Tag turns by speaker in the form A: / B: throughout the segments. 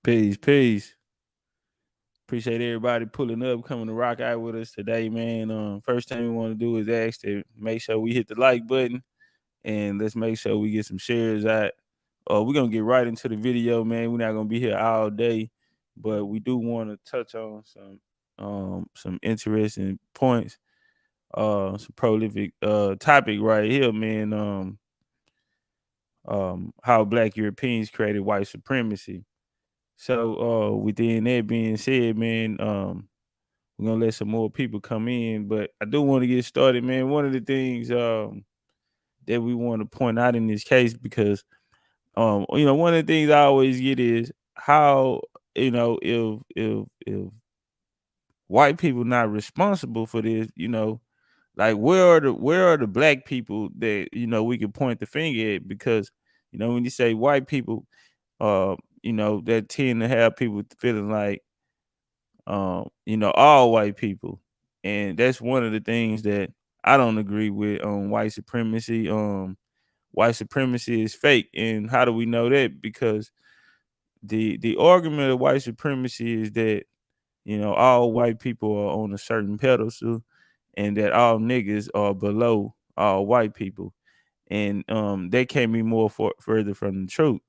A: Peace, peace. Appreciate everybody pulling up, coming to rock out with us today, man. First thing we want to do is ask to make sure we hit the like button and let's make sure we get some shares out. We're gonna get right into the video, man. We're not gonna be here all day, but we do want to touch on some interesting points. Some prolific topic right here, man. How Black Europeans created white supremacy. So within that being said, man, we're gonna let some more people come in, but I do want to get started, man. One of the things that we want to point out in this case, because one of the things I always get is how, if white people not responsible for this, like where are the black people that we can point the finger at? Because when you say white people, uh, that tend to have people feeling like all white people. And that's one of the things that I don't agree with on white supremacy. White supremacy is fake. And how do we know that? Because the argument of white supremacy is that, all white people are on a certain pedestal and that all niggas are below all white people. And that can't be more further from the truth.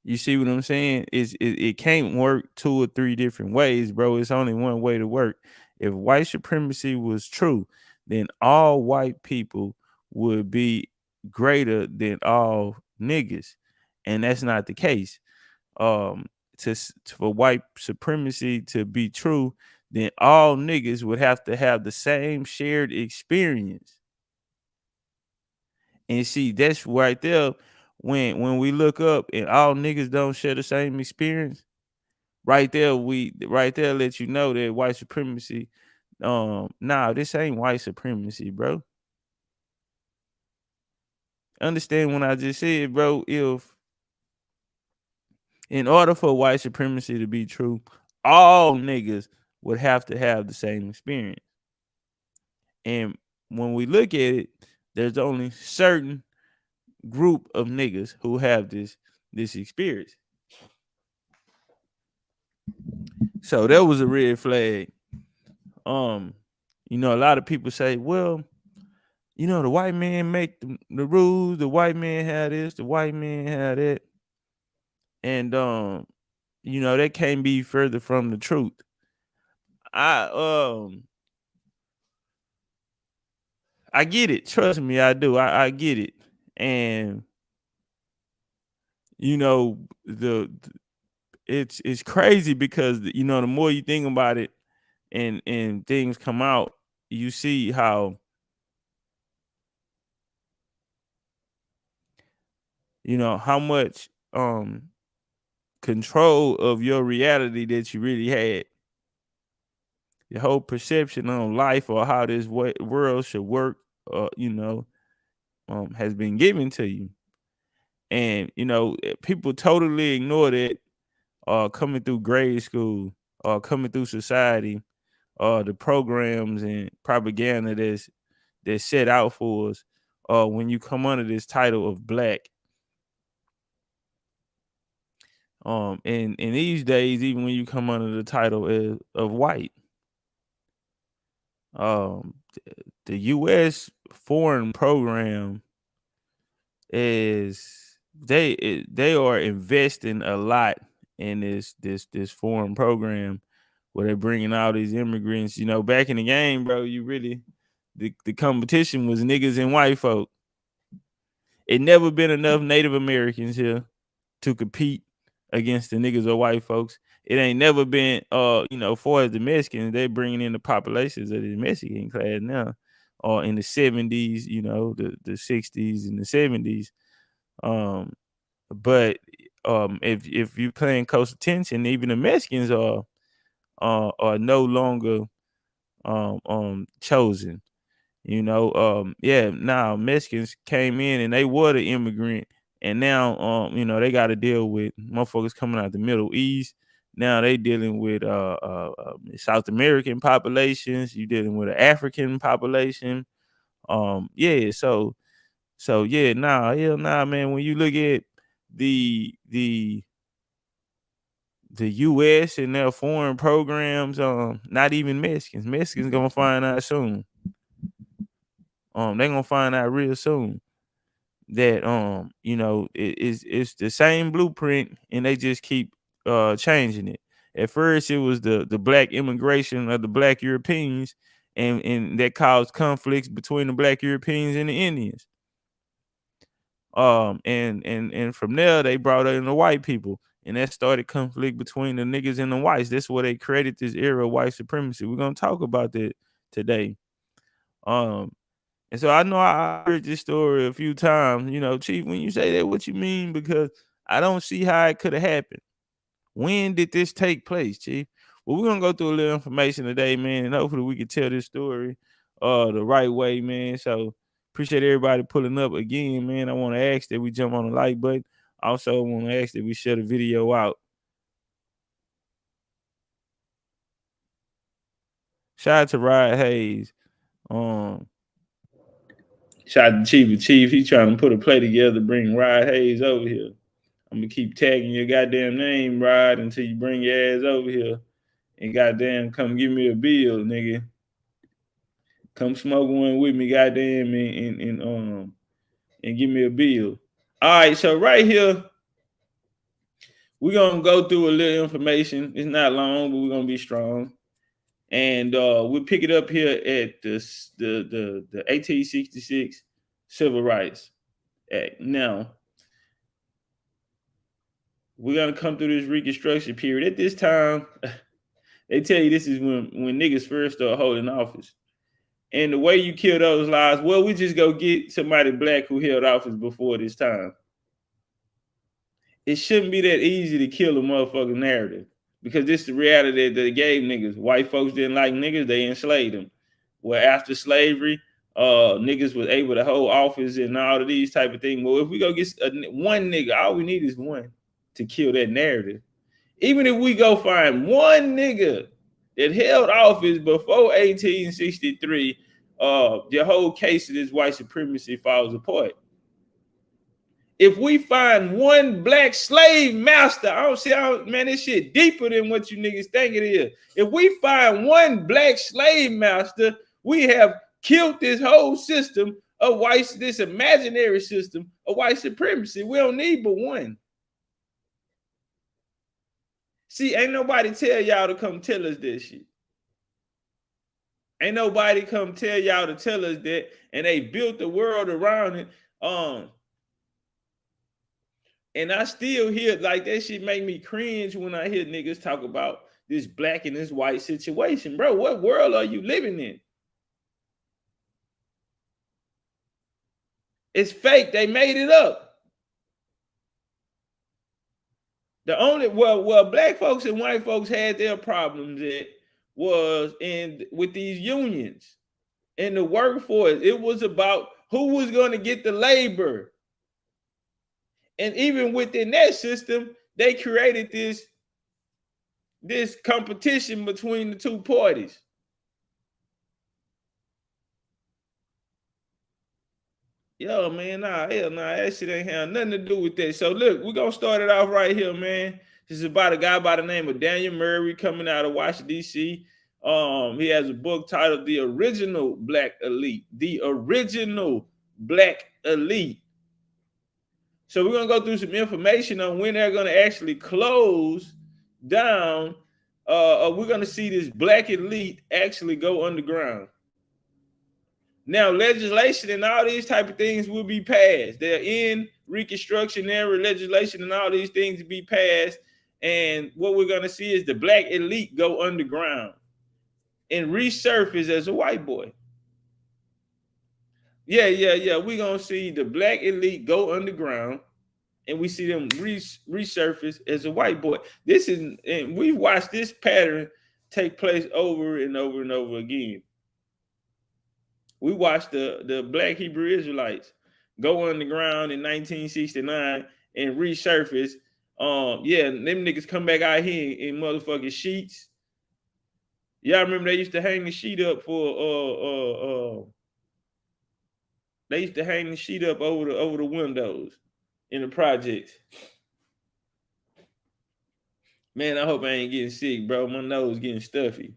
A: You see what I'm saying? It can't work two or three different ways, bro. It's only one way to work. If white supremacy was true, then all white people would be greater than all niggas, and that's not the case. Um, for white supremacy to be true, then all niggas would have to have the same shared experience. And see, that's right there. When we look up and all niggas don't share the same experience, right there let you know that white supremacy. Nah, this ain't white supremacy, bro. Understand what I just said, bro. If in order for white supremacy to be true, all niggas would have to have the same experience. And when we look at it, there's only certain group of niggas who have this experience. So that was a red flag. Um, a lot of people say, well, the white man make the rules, the white man had this, the white man had that. And that can't be further from the truth. I I get it. Trust me, I do. I get it. And the it's crazy because the more you think about it and things come out, you see how much control of your reality that you really had. Your whole perception on life or how this world should work, has been given to you. And people totally ignore that coming through grade school or coming through society, the programs and propaganda that's set out for us when you come under this title of black. And in these days, even when you come under the title of white, um, the U.S. foreign program is they are investing a lot in this foreign program where they're bringing all these immigrants. Back in the game, bro, you really the competition was niggas and white folk. It never been enough Native Americans here to compete against the niggas or white folks. It ain't never been, far as the Mexicans, they bringing in the populations of the Mexican class now, or in the 70s, the 60s and the 70s. But if you paying close attention, even the Mexicans are no longer chosen. Now Mexicans came in and they were the immigrant, and now they got to deal with motherfuckers coming out the Middle East. Now they dealing with South American populations. You dealing with an African population. Yeah, so yeah, hell nah, man. When you look at the the U.S. and their foreign programs, not even Mexicans. Mexicans gonna find out soon. They gonna find out real soon that it's the same blueprint, and they just keep changing it. At first, it was the black immigration of the black Europeans, and that caused conflicts between the black Europeans and the Indians. And from there they brought in the white people, and that started conflict between the niggas and the whites. That's where they created this era of white supremacy. We're gonna talk about that today. Um, and so I know I heard this story a few times. Chief, when you say that, what you mean? Because I don't see how it could have happened. When did this take place, Chief? Well, we're gonna go through a little information today, man, and hopefully we can tell this story the right way, man. So appreciate everybody pulling up again, man. I want to ask that we jump on the like button. Also, want to ask that we share the video out. Shout out to Rod Hayes. Shout out to Chief. Chief, he's trying to put a play together, bring Rod Hayes over here. I'm gonna keep tagging your goddamn name, Rod, until you bring your ass over here and goddamn come give me a bill, nigga. Come smoke one with me, goddamn, and give me a bill. All right, so right here, we're gonna go through a little information. It's not long, but we're gonna be strong. And we'll pick it up here at the 1866 Civil Rights Act. Now, we're gonna come through this Reconstruction period. At this time, they tell you this is when niggas first start holding office. And the way you kill those lives, well, we just go get somebody black who held office before this time. It shouldn't be that easy to kill a motherfucking narrative, because this is the reality that they gave niggas. White folks didn't like niggas, they enslaved them. Well, after slavery, niggas was able to hold office and all of these type of things. Well, if we go get one nigga, all we need is one to kill that narrative. Even if we go find one nigga that held office before 1863, the whole case of this white supremacy falls apart. If we find one black slave master, I don't see how, man, this shit deeper than what you niggas think it is. If we find one black slave master, we have killed this whole system of this imaginary system of white supremacy. We don't need but one. See, ain't nobody tell y'all to come tell us this shit. Ain't nobody come tell y'all to tell us that, and they built the world around it. And I still hear, like, that shit make me cringe when I hear niggas talk about this black and this white situation. Bro, what world are you living in? It's fake. They made it up. The only black folks and white folks had their problems was with these unions and the workforce. It was about who was going to get the labor. And even within that system, they created this competition between the two parties. Yo, man, hell nah, that shit ain't have nothing to do with that. So look, we're gonna start it off right here, man. This is about a guy by the name of Daniel Murray coming out of Washington, D.C. He has a book titled The Original Black Elite. The Original Black Elite. So we're gonna go through some information on when they're gonna actually close down. We're gonna see this black elite actually go underground. Now, legislation and all these type of things will be passed. They're in Reconstruction era. Legislation and all these things will be passed. And what we're going to see is the black elite go underground and resurface as a white boy. Yeah. We're going to see the black elite go underground, and we see them resurface as a white boy. And we've watched this pattern take place over and over and over again. We watched the Black Hebrew Israelites go underground in 1969 and resurface. Them niggas come back out here in motherfucking sheets. Y'all remember they used to hang the sheet up for they used to hang the sheet up over the windows in the projects. Man, I hope I ain't getting sick, bro. My nose getting stuffy.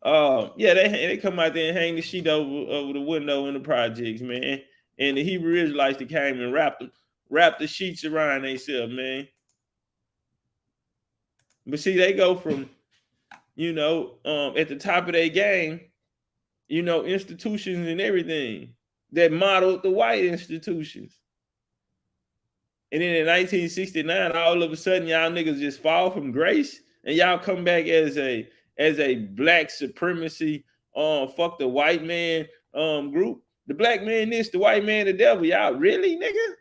A: Yeah, they come out there and hang the sheet over the window in the projects, man. And the Hebrew Israelites that came and wrapped the sheets around themselves, man. But see, they go from, at the top of their game, institutions and everything that modeled the white institutions. And then in 1969, all of a sudden, y'all niggas just fall from grace, and y'all come back as a black supremacy, fuck the white man group. The black man this, the white man the devil. Y'all really, nigga?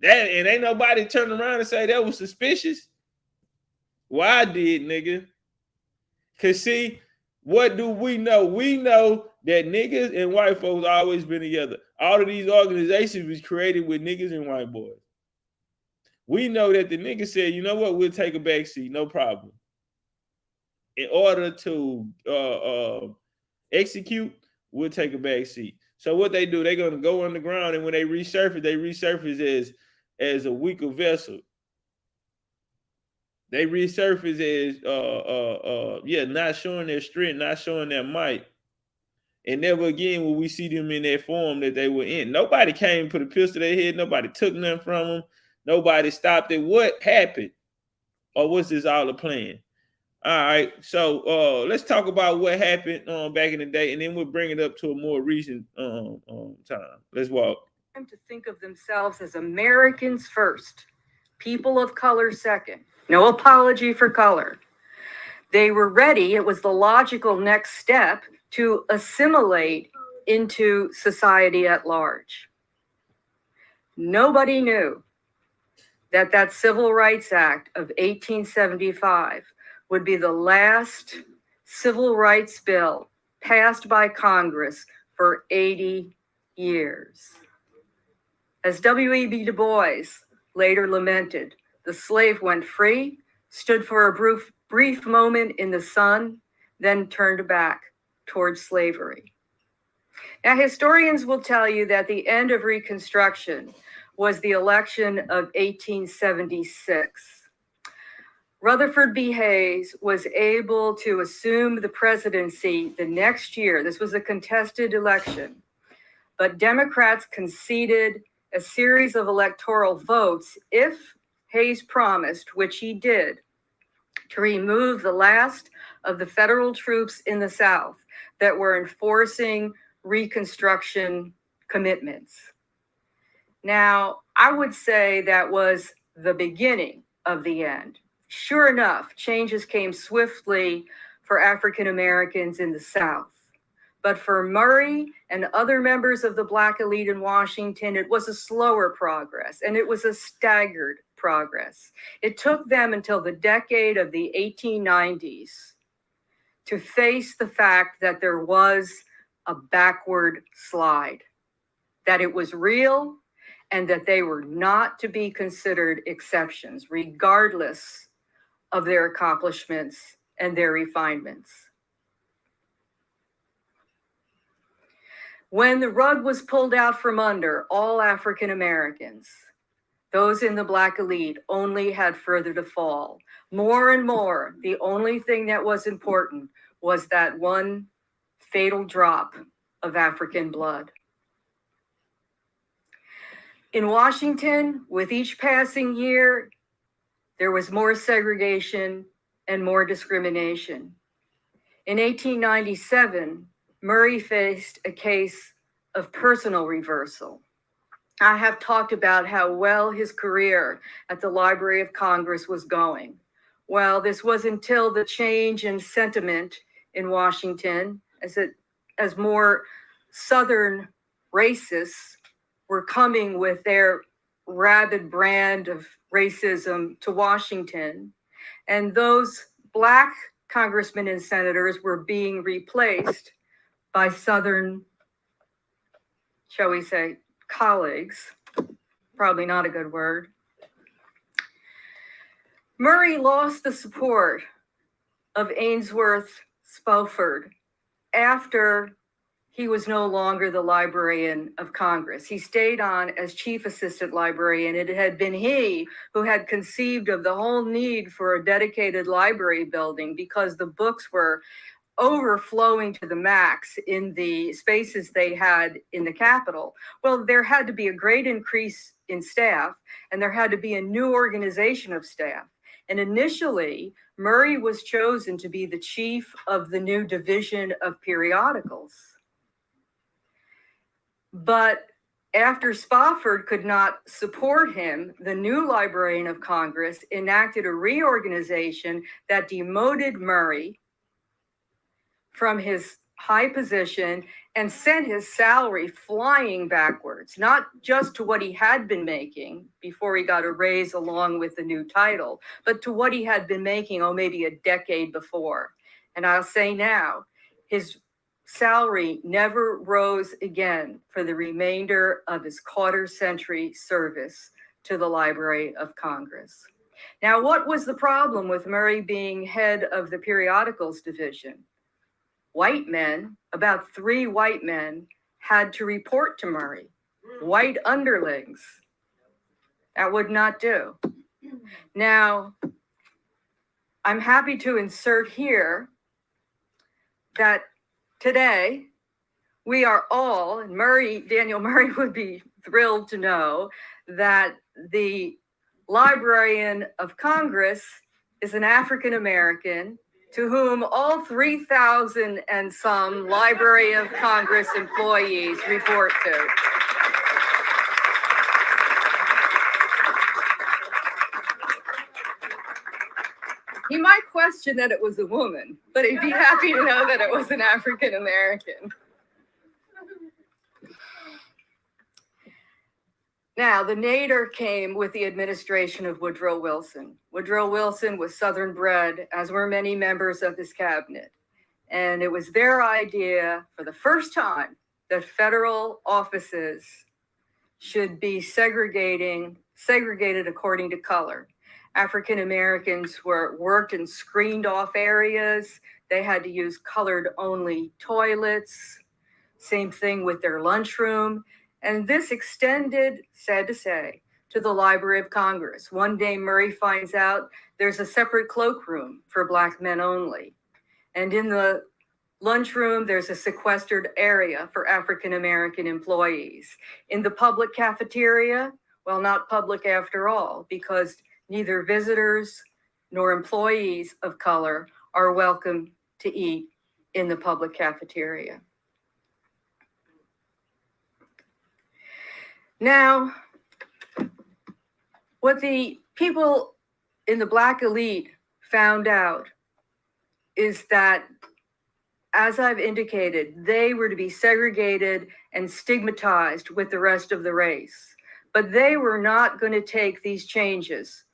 A: That and ain't nobody turn around and say that was suspicious. Well, I did, nigga. Cause see, what do we know? We know that niggas and white folks always been together. All of these organizations was created with niggas and white boys. We know that the nigga said, you know what, we'll take a back seat, no problem. In order to execute, we'll take a back seat. So what they do, they're gonna go on the ground, and when they resurface as a weaker vessel. They resurface as not showing their strength, not showing their might. And never again will we see them in that form that they were in. Nobody came and put a pistol to their head, nobody took nothing from them, nobody stopped it. What happened? Or was this all a plan? All right, so let's talk about what happened back in the day, and then we'll bring it up to a more recent time. Let's walk.
B: To think of themselves as Americans first, people of color second. No apology for color. They were ready. It was the logical next step to assimilate into society at large. Nobody knew that Civil Rights Act of 1875 would be the last civil rights bill passed by Congress for 80 years. As W.E.B. Du Bois later lamented, the slave went free, stood for a brief moment in the sun, then turned back towards slavery. Now, historians will tell you that the end of Reconstruction was the election of 1876. Rutherford B. Hayes was able to assume the presidency the next year. This was a contested election, but Democrats conceded a series of electoral votes if Hayes promised, which he did, to remove the last of the federal troops in the South that were enforcing Reconstruction commitments. Now, I would say that was the beginning of the end. Sure enough, changes came swiftly for African Americans in the South. But for Murray and other members of the Black elite in Washington, it was a slower progress, and it was a staggered progress. It took them until the decade of the 1890s to face the fact that there was a backward slide, that it was real, and that they were not to be considered exceptions, regardless of their accomplishments and their refinements. When the rug was pulled out from under all African Americans, those in the Black elite only had further to fall. More and more, the only thing that was important was that one fatal drop of African blood. In Washington, with each passing year, there was more segregation and more discrimination. In 1897, Murray faced a case of personal reversal. I have talked about how well his career at the Library of Congress was going. Well, this was until the change in sentiment in Washington as more Southern racists were coming with their rabid brand of racism to Washington. And those Black congressmen and senators were being replaced by Southern, shall we say, colleagues. Probably not a good word. Murray lost the support of Ainsworth Spoford after he was no longer the Librarian of Congress. He stayed on as Chief Assistant Librarian. It had been he who had conceived of the whole need for a dedicated library building because the books were overflowing to the max in the spaces they had in the Capitol. Well, there had to be a great increase in staff, and there had to be a new organization of staff. And initially, Murray was chosen to be the chief of the new division of periodicals. But after Spofford could not support him, the new Librarian of Congress enacted a reorganization that demoted Murray from his high position and sent his salary flying backwards, not just to what he had been making before he got a raise along with the new title, but to what he had been making, maybe a decade before. And I'll say now, his salary never rose again for the remainder of his quarter-century service to the Library of Congress. Now, what was the problem with Murray being head of the periodicals division? White men, about 3 white men, had to report to Murray, white underlings. That would not do. Now, I'm happy to insert here that today we are all, and Daniel Murray would be thrilled to know that the Librarian of Congress is an African American to whom all 3,000 and some Library of Congress employees report to. He might question that it was a woman, but he'd be happy to know that it was an African American. Now, the nadir came with the administration of Woodrow Wilson. Woodrow Wilson was Southern bred, as were many members of his cabinet. And it was their idea for the first time that federal offices should be segregated according to color. African Americans worked in screened off areas. They had to use colored only toilets. Same thing with their lunchroom. And this extended, sad to say, to the Library of Congress. One day Murray finds out there's a separate cloakroom for Black men only. And in the lunchroom, there's a sequestered area for African American employees. In the public cafeteria, well, not public after all, because neither visitors nor employees of color are welcome to eat in the public cafeteria. Now, what the people in the Black elite found out is that, as I've indicated, they were to be segregated and stigmatized with the rest of the race. But they were not going to take these changes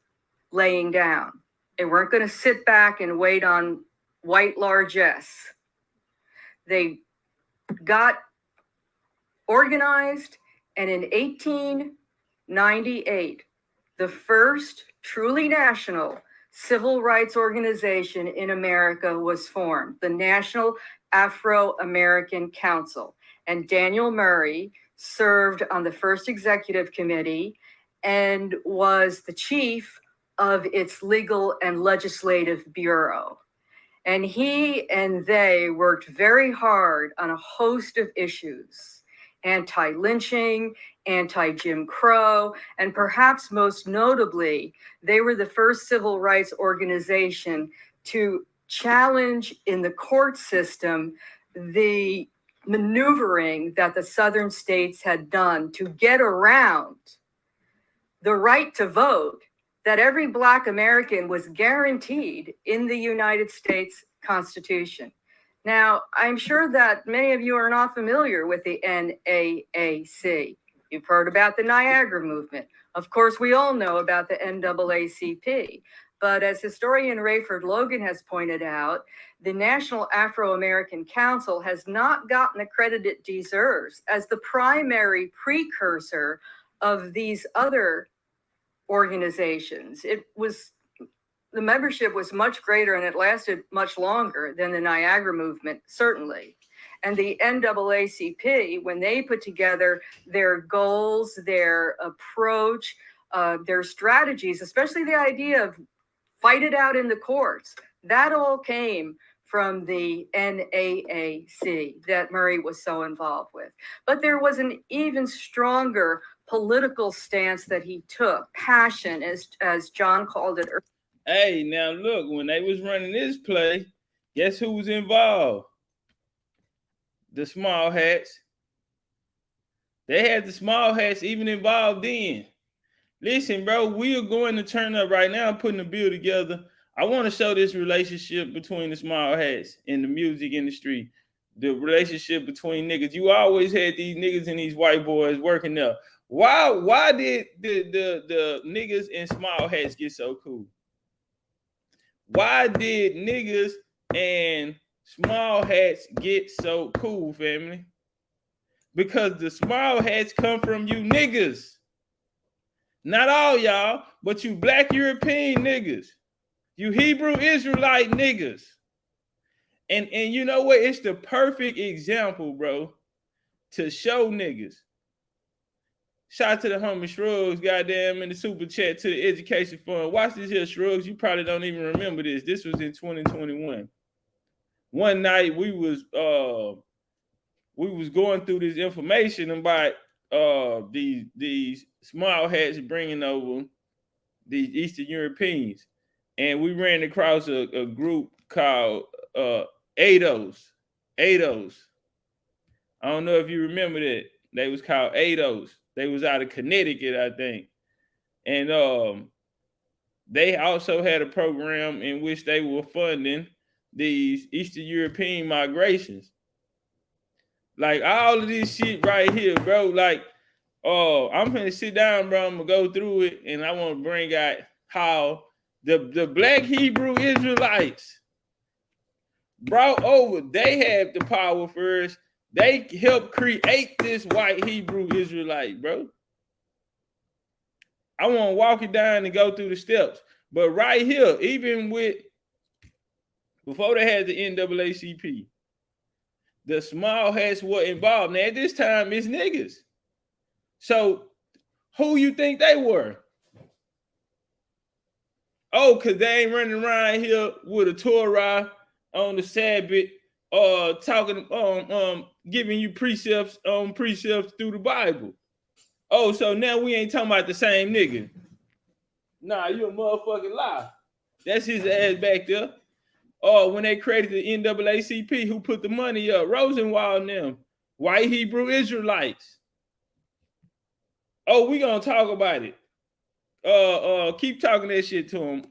B: laying down. They weren't going to sit back and wait on white largesse. They got organized, and in 1898, the first truly national civil rights organization in America was formed, the National Afro-American Council. And Daniel Murray served on the first executive committee and was the chief of its legal and legislative bureau. And he and they worked very hard on a host of issues: anti-lynching, anti-Jim Crow, and perhaps most notably, they were the first civil rights organization to challenge in the court system the maneuvering that the Southern states had done to get around the right to vote that every Black American was guaranteed in the United States Constitution. Now, I'm sure that many of you are not familiar with the NAAC. You've heard about the Niagara Movement. Of course, we all know about the NAACP. But as historian Rayford Logan has pointed out, the National Afro-American Council has not gotten the credit it deserves as the primary precursor of these other organizations. The membership was much greater and it lasted much longer than the Niagara Movement, certainly. And the NAACP, when they put together their goals, their approach, their strategies, especially the idea of fight it out in the courts, that all came from the NAAC that Murray was so involved with. But there was an even stronger political stance that he took, passion, as John called it.
A: Hey, now look, when they was running this play, guess who was involved? The small hats. They had the small hats even involved in. Listen, bro, we are going to turn up right now, putting a bill together. I want to show this relationship between the small hats and the music industry, the relationship between niggas. You always had these niggas and these white boys working there. Why did the niggas in small hats get so cool? Why did niggas and small hats get so cool, family? Because the small hats come from you niggas. Not all y'all, but you black European niggas. You Hebrew Israelite niggas. And you know what? It's the perfect example, bro, to show niggas. Shout out to the homie Shrugs, goddamn, in the super chat to the education fund. Watch this here, Shrugs. You probably don't even remember this. This was in 2021. One night we was going through this information about these small hats bringing over these Eastern Europeans, and we ran across a group called ADOS. ADOS. I don't know if you remember that. They was called ADOS. They was out of Connecticut, I think, and they also had a program in which they were funding these Eastern European migrations. Like all of this shit right here, bro. Like, I'm gonna sit down, bro. I'm gonna go through it, and I want to bring out how the black Hebrew Israelites brought over. They had the power first. They helped create this white Hebrew Israelite, bro. I want to walk it down and go through the steps. But right here, even with before they had the NAACP, the small hats were involved. Now at this time, it's niggas. So who you think they were? Oh, because they ain't running around here with a Torah on the Sabbath, talking, giving you precepts on precepts through the Bible. Oh, so now we ain't talking about the same nigga. Nah, you a motherfucking lie. That's his ass back there. When they created the NAACP, who put the money up? Rosenwald and them. White Hebrew Israelites. Oh, we gonna talk about it. Keep talking that shit to him.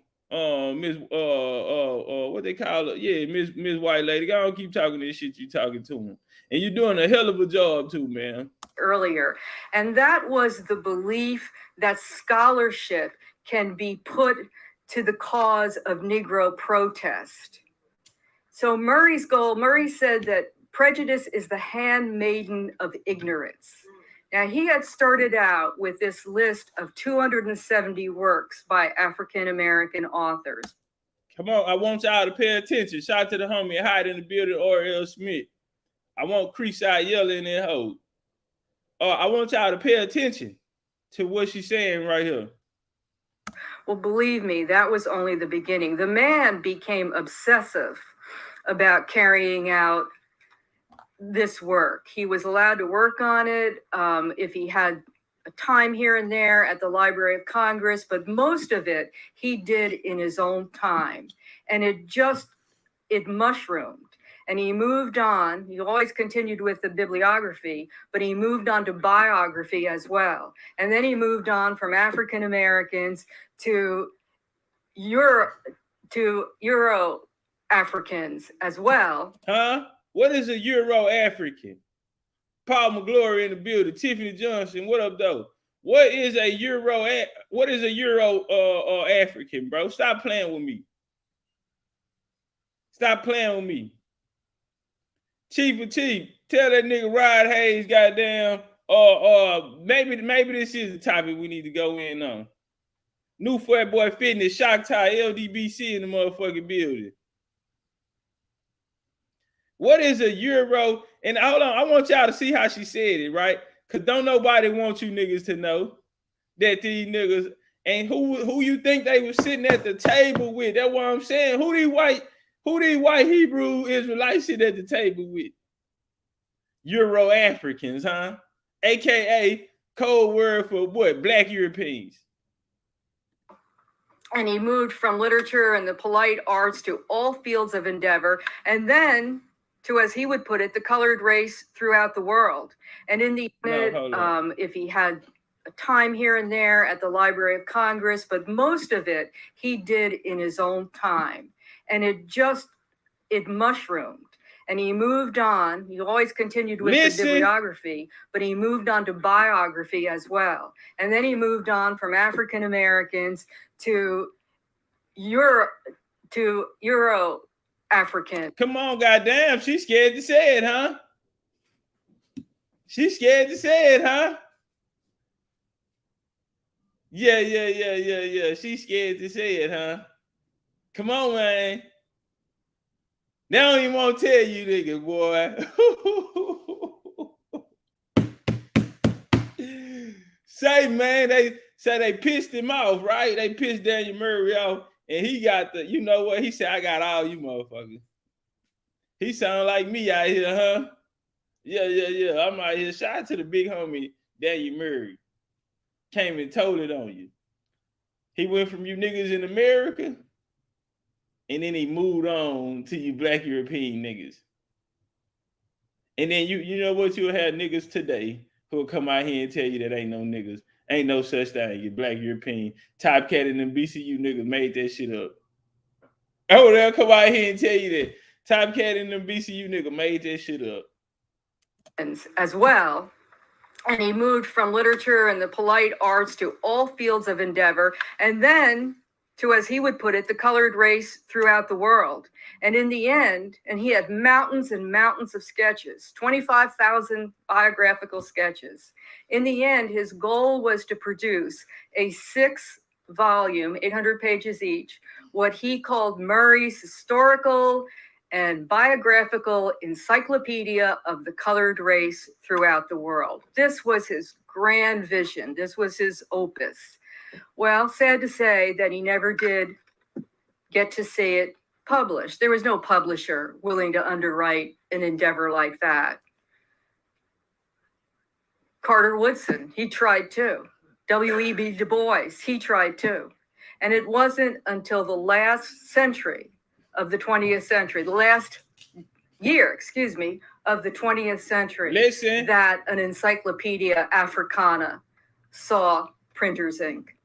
A: Miss what they call it? Yeah, Miss White Lady. Go on, keep talking this shit you talking to him. And you're doing a hell of a job too, man.
B: Earlier. And that was the belief that scholarship can be put to the cause of Negro protest. So Murray's goal, Murray said that prejudice is the handmaiden of ignorance. Now, he had started out with this list of 270 works by African-American authors.
A: Come on, I want y'all to pay attention. Shout out to the homie hide in the building, R.L. Smith. I want Creekside yelling in hoe. I want y'all to pay attention to what she's saying right here.
B: Well, believe me, that was only the beginning. The man became obsessive about carrying out this work. He was allowed to work on it if he had a time here and there at the Library of Congress, but most of it he did in his own time. And it mushroomed. And he moved on. He always continued with the bibliography, but he moved on to biography as well. And then he moved on from African Americans to Euro Africans as well.
A: Huh? What is a Euro African? Paul McGlory in the building. Tiffany Johnson, what up though? What is a Euro African, bro? Stop playing with me. Stop playing with me. Chief of Chief, tell that nigga Rod Hayes, goddamn, maybe this is the topic we need to go in on. New Fat Boy Fitness, Shock Tie, LDBC in the motherfucking building. What is a euro? And hold on, I want y'all to see how she said it, right? Cause don't nobody want you niggas to know that these niggas and who you think they was sitting at the table with. That's what I'm saying. Who these white Hebrew Israelites sit at the table with? Euro Africans, huh? AKA code word for what? Black Europeans.
B: And he moved from literature and the polite arts to all fields of endeavor, and then to, as he would put it, the colored race throughout the world. And in the end, if he had a time here and there at the Library of Congress, but most of it he did in his own time. And it mushroomed. And he moved on. He always continued with the bibliography, but he moved on to biography as well. And then he moved on from African Americans to Euro African.
A: Come on, goddamn, she's scared to say it, huh? She's scared to say it, huh? Yeah. She's scared to say it, huh? Come on, man. They don't even want to tell you, nigga, boy. Say, man, they say they pissed him off, right? They pissed Daniel Murray off, and he got the, you know what? He said, I got all you motherfuckers. He sound like me out here, huh? Yeah. I'm out here. Shout out to the big homie, Daniel Murray. Came and told it on you. He went from you niggas in America, and then he moved on to you black European niggas. And then you know what, you'll have niggas today who'll come out here and tell you that ain't no niggas, ain't no such thing. You black European, Top Cat and them BCU niggas made that shit up. Oh, they'll come out here and tell you that Top Cat and them BCU niggas made that shit up.
B: As well. And he moved from literature and the polite arts to all fields of endeavor, and then to, as he would put it, the colored race throughout the world. And in the end, and he had mountains and mountains of sketches, 25,000 biographical sketches. In the end, his goal was to produce a 6-volume, 800 pages each, what he called Murray's historical and biographical encyclopedia of the colored race throughout the world. This was his grand vision. This was his opus. Well, sad to say that he never did get to see it published. There was no publisher willing to underwrite an endeavor like that. Carter Woodson, he tried too. W.E.B. Du Bois, he tried too. And it wasn't until the last century of the 20th century, the last year, of the 20th century, that an Encyclopedia Africana saw printer's ink.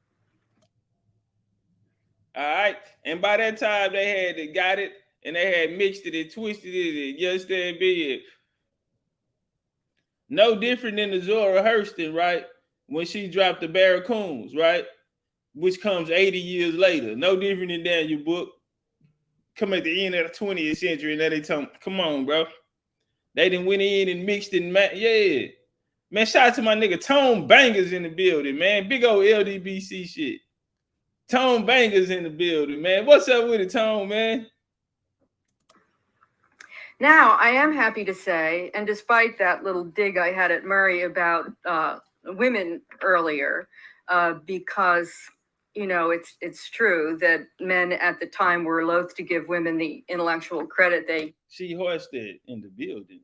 A: All right. And by that time, they got it, and they had mixed it and twisted it, and you understand, big. No different than the Zora Hurston, right? When she dropped the Barracoons, right? Which comes 80 years later. No different than Daniel Book. Come at the end of the 20th century, and then they tell them, come on, bro. They done went in and mixed it, yeah. Man, shout out to my nigga Tone Bangers in the building, man. Big old LDBC shit. Tone Bangers in the building, man. What's up with it, Tone, man?
B: Now, I am happy to say, and despite that little dig I had at Murray about women earlier, because it's true that men at the time were loath to give women the intellectual credit
A: she hoisted in the building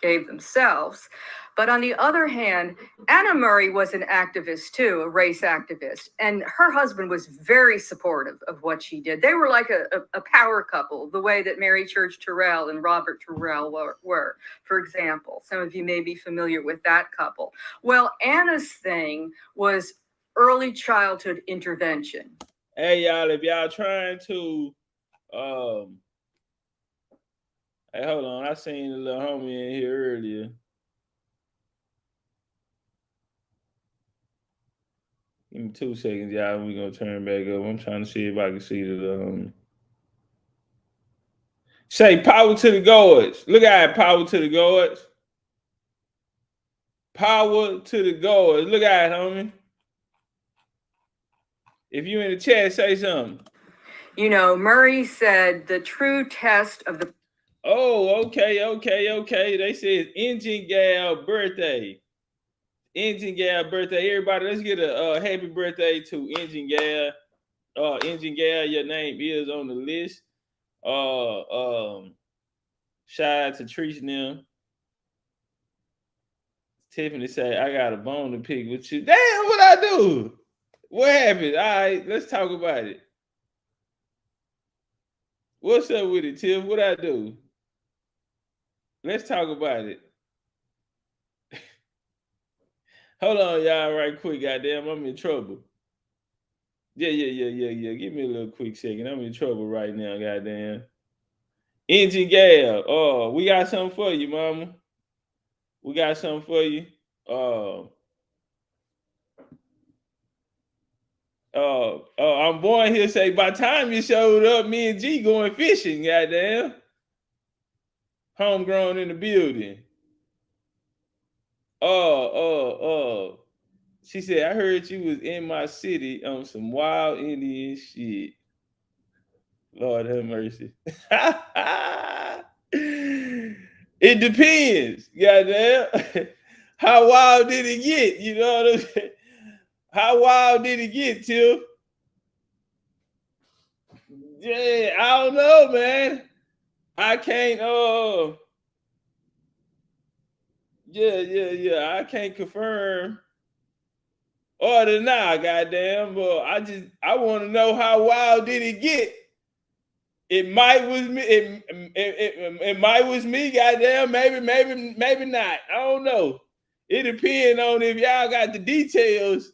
B: gave themselves. But on the other hand, Anna Murray was an activist too, a race activist, and her husband was very supportive of what she did. They were like a power couple, the way that Mary Church Terrell and Robert Terrell were, for example. Some of you may be familiar with that couple. Well, Anna's thing was early childhood intervention.
A: Hey, y'all, if y'all trying to hey, hold on. I seen a little homie in here earlier. Give me 2 seconds, y'all. We're going to turn back up. I'm trying to see if I can see the little homie. Say power to the gods. Look at it, power to the gods. Power to the gods. Look at it, homie. If you in the chat, say something.
B: Murray said the true test of the...
A: Oh, okay, okay, okay. They said Engine Gal birthday. Engine Gal birthday. Everybody, let's get a happy birthday to Engine Gal. Engine Gal, your name is on the list. Shout out to Trish and them. Tiffany say, I got a bone to pick with you. Damn, what I do? What happened? All right, let's talk about it. What's up with it, Tiff? What I do? Let's talk about it. Hold on, y'all, right quick. Goddamn, I'm in trouble. Yeah. Give me a little quick second. I'm in trouble right now, goddamn. Engine Gal. Oh, we got something for you, mama. We got something for you. Uh, I'm born here. Say by the time you showed up, me and G going fishing. Goddamn, homegrown in the building. Oh. She said, I heard you was in my city on some wild Indian shit. Lord have mercy. It depends. Goddamn. How wild did it get? You know what I'm saying? How wild did it get, Tiff? Yeah, I don't know, man. I can't yeah. I can't confirm or deny, goddamn. But I want to know how wild did it get. It might was me. It might was me. Goddamn. Maybe not. I don't know. It depends on if y'all got the details.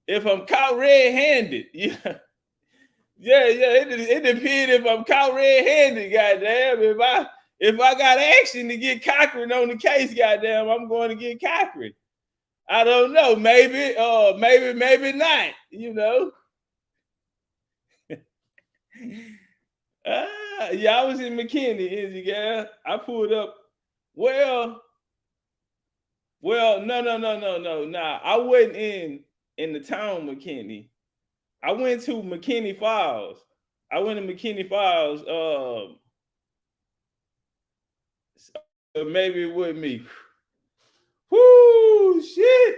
A: If I'm caught red-handed, yeah. It depends if I'm caught red-handed. Goddamn. If I got action to get Cochran on the case, goddamn, I'm going to get Cochran. I don't know. Maybe not. You know. Yeah, I was in McKinney, Izzy, yeah. I pulled up. Well, no. Nah, I wasn't in the town McKinney. I went to McKinney Falls. I went to McKinney Falls. Maybe it wasn't me. Whoo, shit!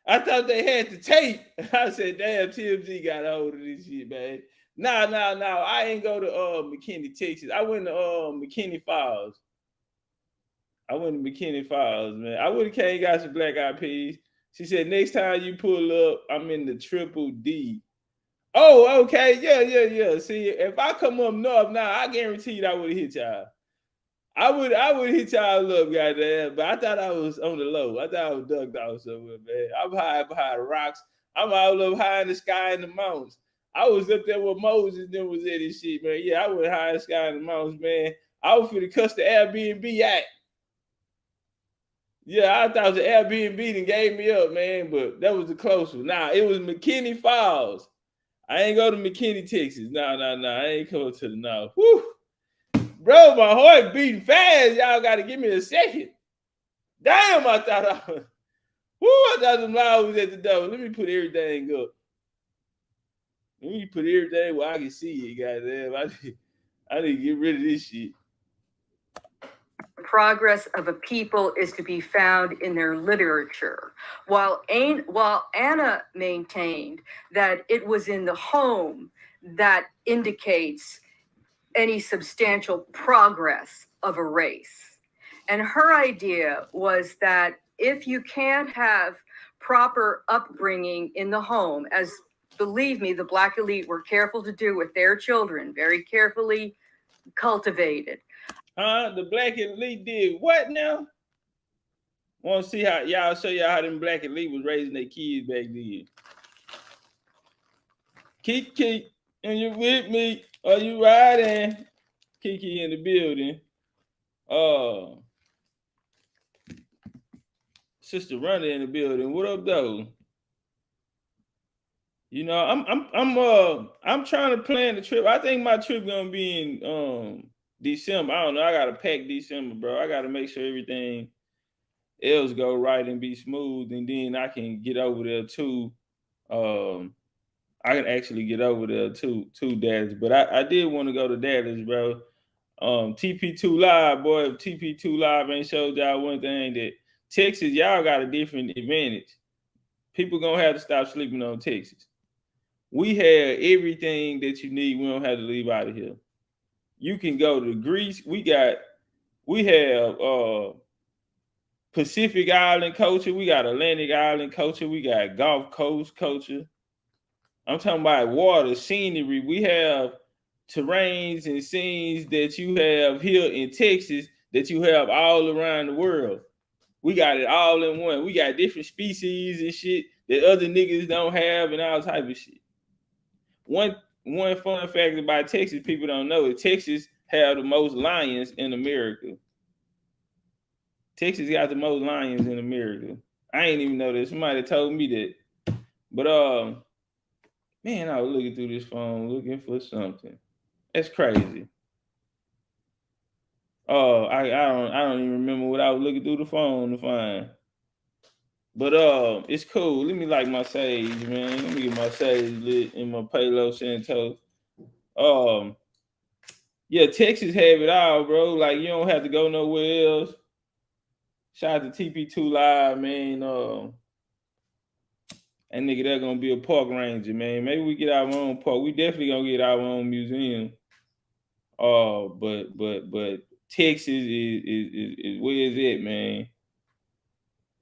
A: I thought they had the tape. I said, damn, TMZ got a hold of this shit, man. No. I ain't go to McKinney, Texas. I went to McKinney Falls. I went to McKinney Falls, man. I would have came got some black eyed peas. She said, next time you pull up, I'm in the triple D. Oh, okay. Yeah. See, if I come up north now, I guarantee you I would have hit y'all. I would hit y'all up, goddamn. But I thought I was on the low. I thought I was ducked off somewhere, man. I'm high behind the rocks. I'm all up high in the sky in the mountains. I was up there with Moses and then was at this shit, man. Yeah, I went high in the sky in the mountains, man. I was finna cuss the Airbnb act. Yeah, I thought it was an Airbnb and gave me up, man, but that was the close one. Nah, it was McKinney Falls. I ain't go to McKinney, Texas. Nah. I ain't coming to the north. Whew. Bro, my heart beating fast. Y'all got to give me a second. Damn, I thought the loud was at the door. Let me put everything up. Let me put everything where I can see it, goddamn. I need to get rid of this shit.
B: Progress of a people is to be found in their literature, while Anna maintained that it was in the home that indicates any substantial progress of a race. And her idea was that if you can't have proper upbringing in the home, as believe me, the Black elite were careful to do with their children, very carefully cultivated.
A: The Black elite did what now? Want to see how y'all show y'all how them Black elite was raising their kids back then. Kiki, and you with me? Are you riding? Kiki in the building. Sister Runner in the building. What up, though? You know, I'm trying to plan the trip. I think my trip gonna be in December. I don't know. I gotta pack December, bro. I gotta make sure everything else go right and be smooth, and then I can get over there too. I can actually get over there to Dallas, but I did want to go to Dallas, bro. TP2 Live, boy, if TP2 Live ain't showed y'all one thing, that Texas, y'all got a different advantage. People gonna have to stop sleeping on Texas. We have everything that you need. We don't have to leave out of here. You can go to Greece. We have Pacific Island culture. We got Atlantic Island culture. We got Gulf Coast culture. I'm talking about water, scenery. We have terrains and scenes that you have here in Texas that you have all around the world. We got it all in one. We got different species and shit that other niggas don't have and all type of shit. One fun fact about Texas people don't know is Texas have the most lions in America. Texas got the most lions in America. I ain't even know that. Somebody told me that. But man, I was looking through this phone looking for something. That's crazy. Oh, I don't even remember what I was looking through the phone to find. But it's cool. Let me like my sage, man. Let me get my sage lit in my Palo Santos. Yeah, Texas have it all, bro. Like you don't have to go nowhere else. Shout out to TP2 Live, man. That nigga there gonna be a park ranger, man. Maybe we get our own park. We definitely gonna get our own museum. But Texas is where is it, man?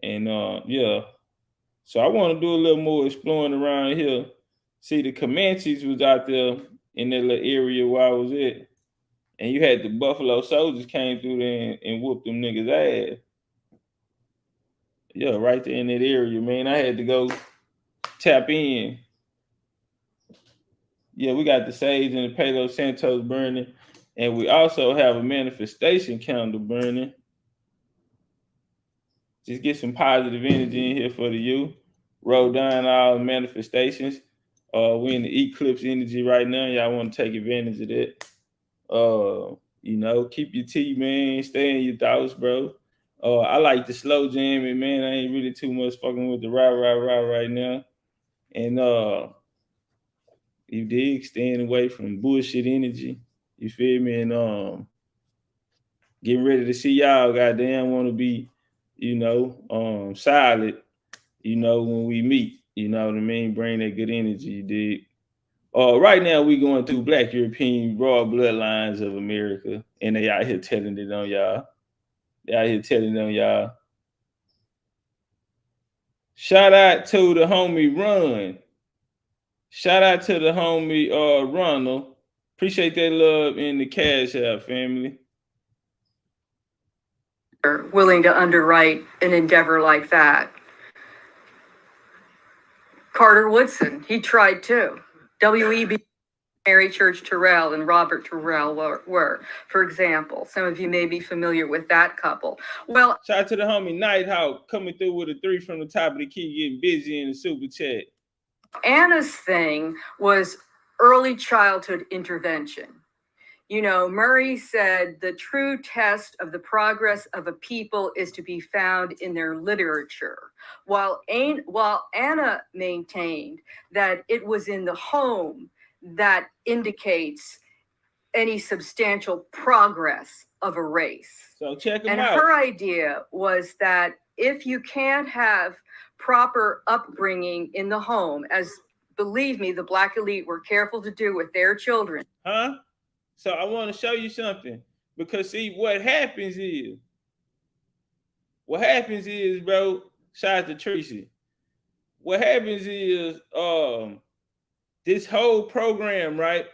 A: And yeah. So I want to do a little more exploring around here. See, the Comanches was out there in that little area where I was at. And you had the Buffalo Soldiers came through there and whooped them niggas' ass. Yeah, right there in that area, man. I had to go tap in. Yeah, we got the sage and the Palo Santos burning. And we also have a manifestation candle burning. Just get some positive energy in here for the youth. Roll down all the manifestations. We in the eclipse energy right now. Y'all want to take advantage of that. Keep your tea, man. Stay in your thoughts, bro. I like the slow jamming, man. I ain't really too much fucking with the rah right now. And you dig, staying away from bullshit energy. You feel me? And getting ready to see y'all. Goddamn, want to be, solid. When we meet. You know what I mean? Bring that good energy, you dig. Right now we going through Black European raw bloodlines of America, and they out here telling it on y'all. Shout out to the homie Run. Shout out to the homie Ronald. Appreciate that love in the Cash App family.
B: Willing to underwrite an endeavor like that. Carter Woodson, he tried too. W.E.B. Mary Church Terrell and Robert Terrell were, for example. Some of you may be familiar with that couple. Well,
A: shout out to the homie Nighthawk coming through with a 3 from the top of the key, getting busy in the super chat.
B: Anna's thing was early childhood intervention. Murray said the true test of the progress of a people is to be found in their literature, while Anna maintained that it was in the home that indicates any substantial progress of a race.
A: So check them
B: out. And her idea was that if you can't have proper upbringing in the home, as believe me, the Black elite were careful to do with their children.
A: Huh? So I want to show you something, because see what happens is, bro, shout out to Tracy. What happens is this whole program, right,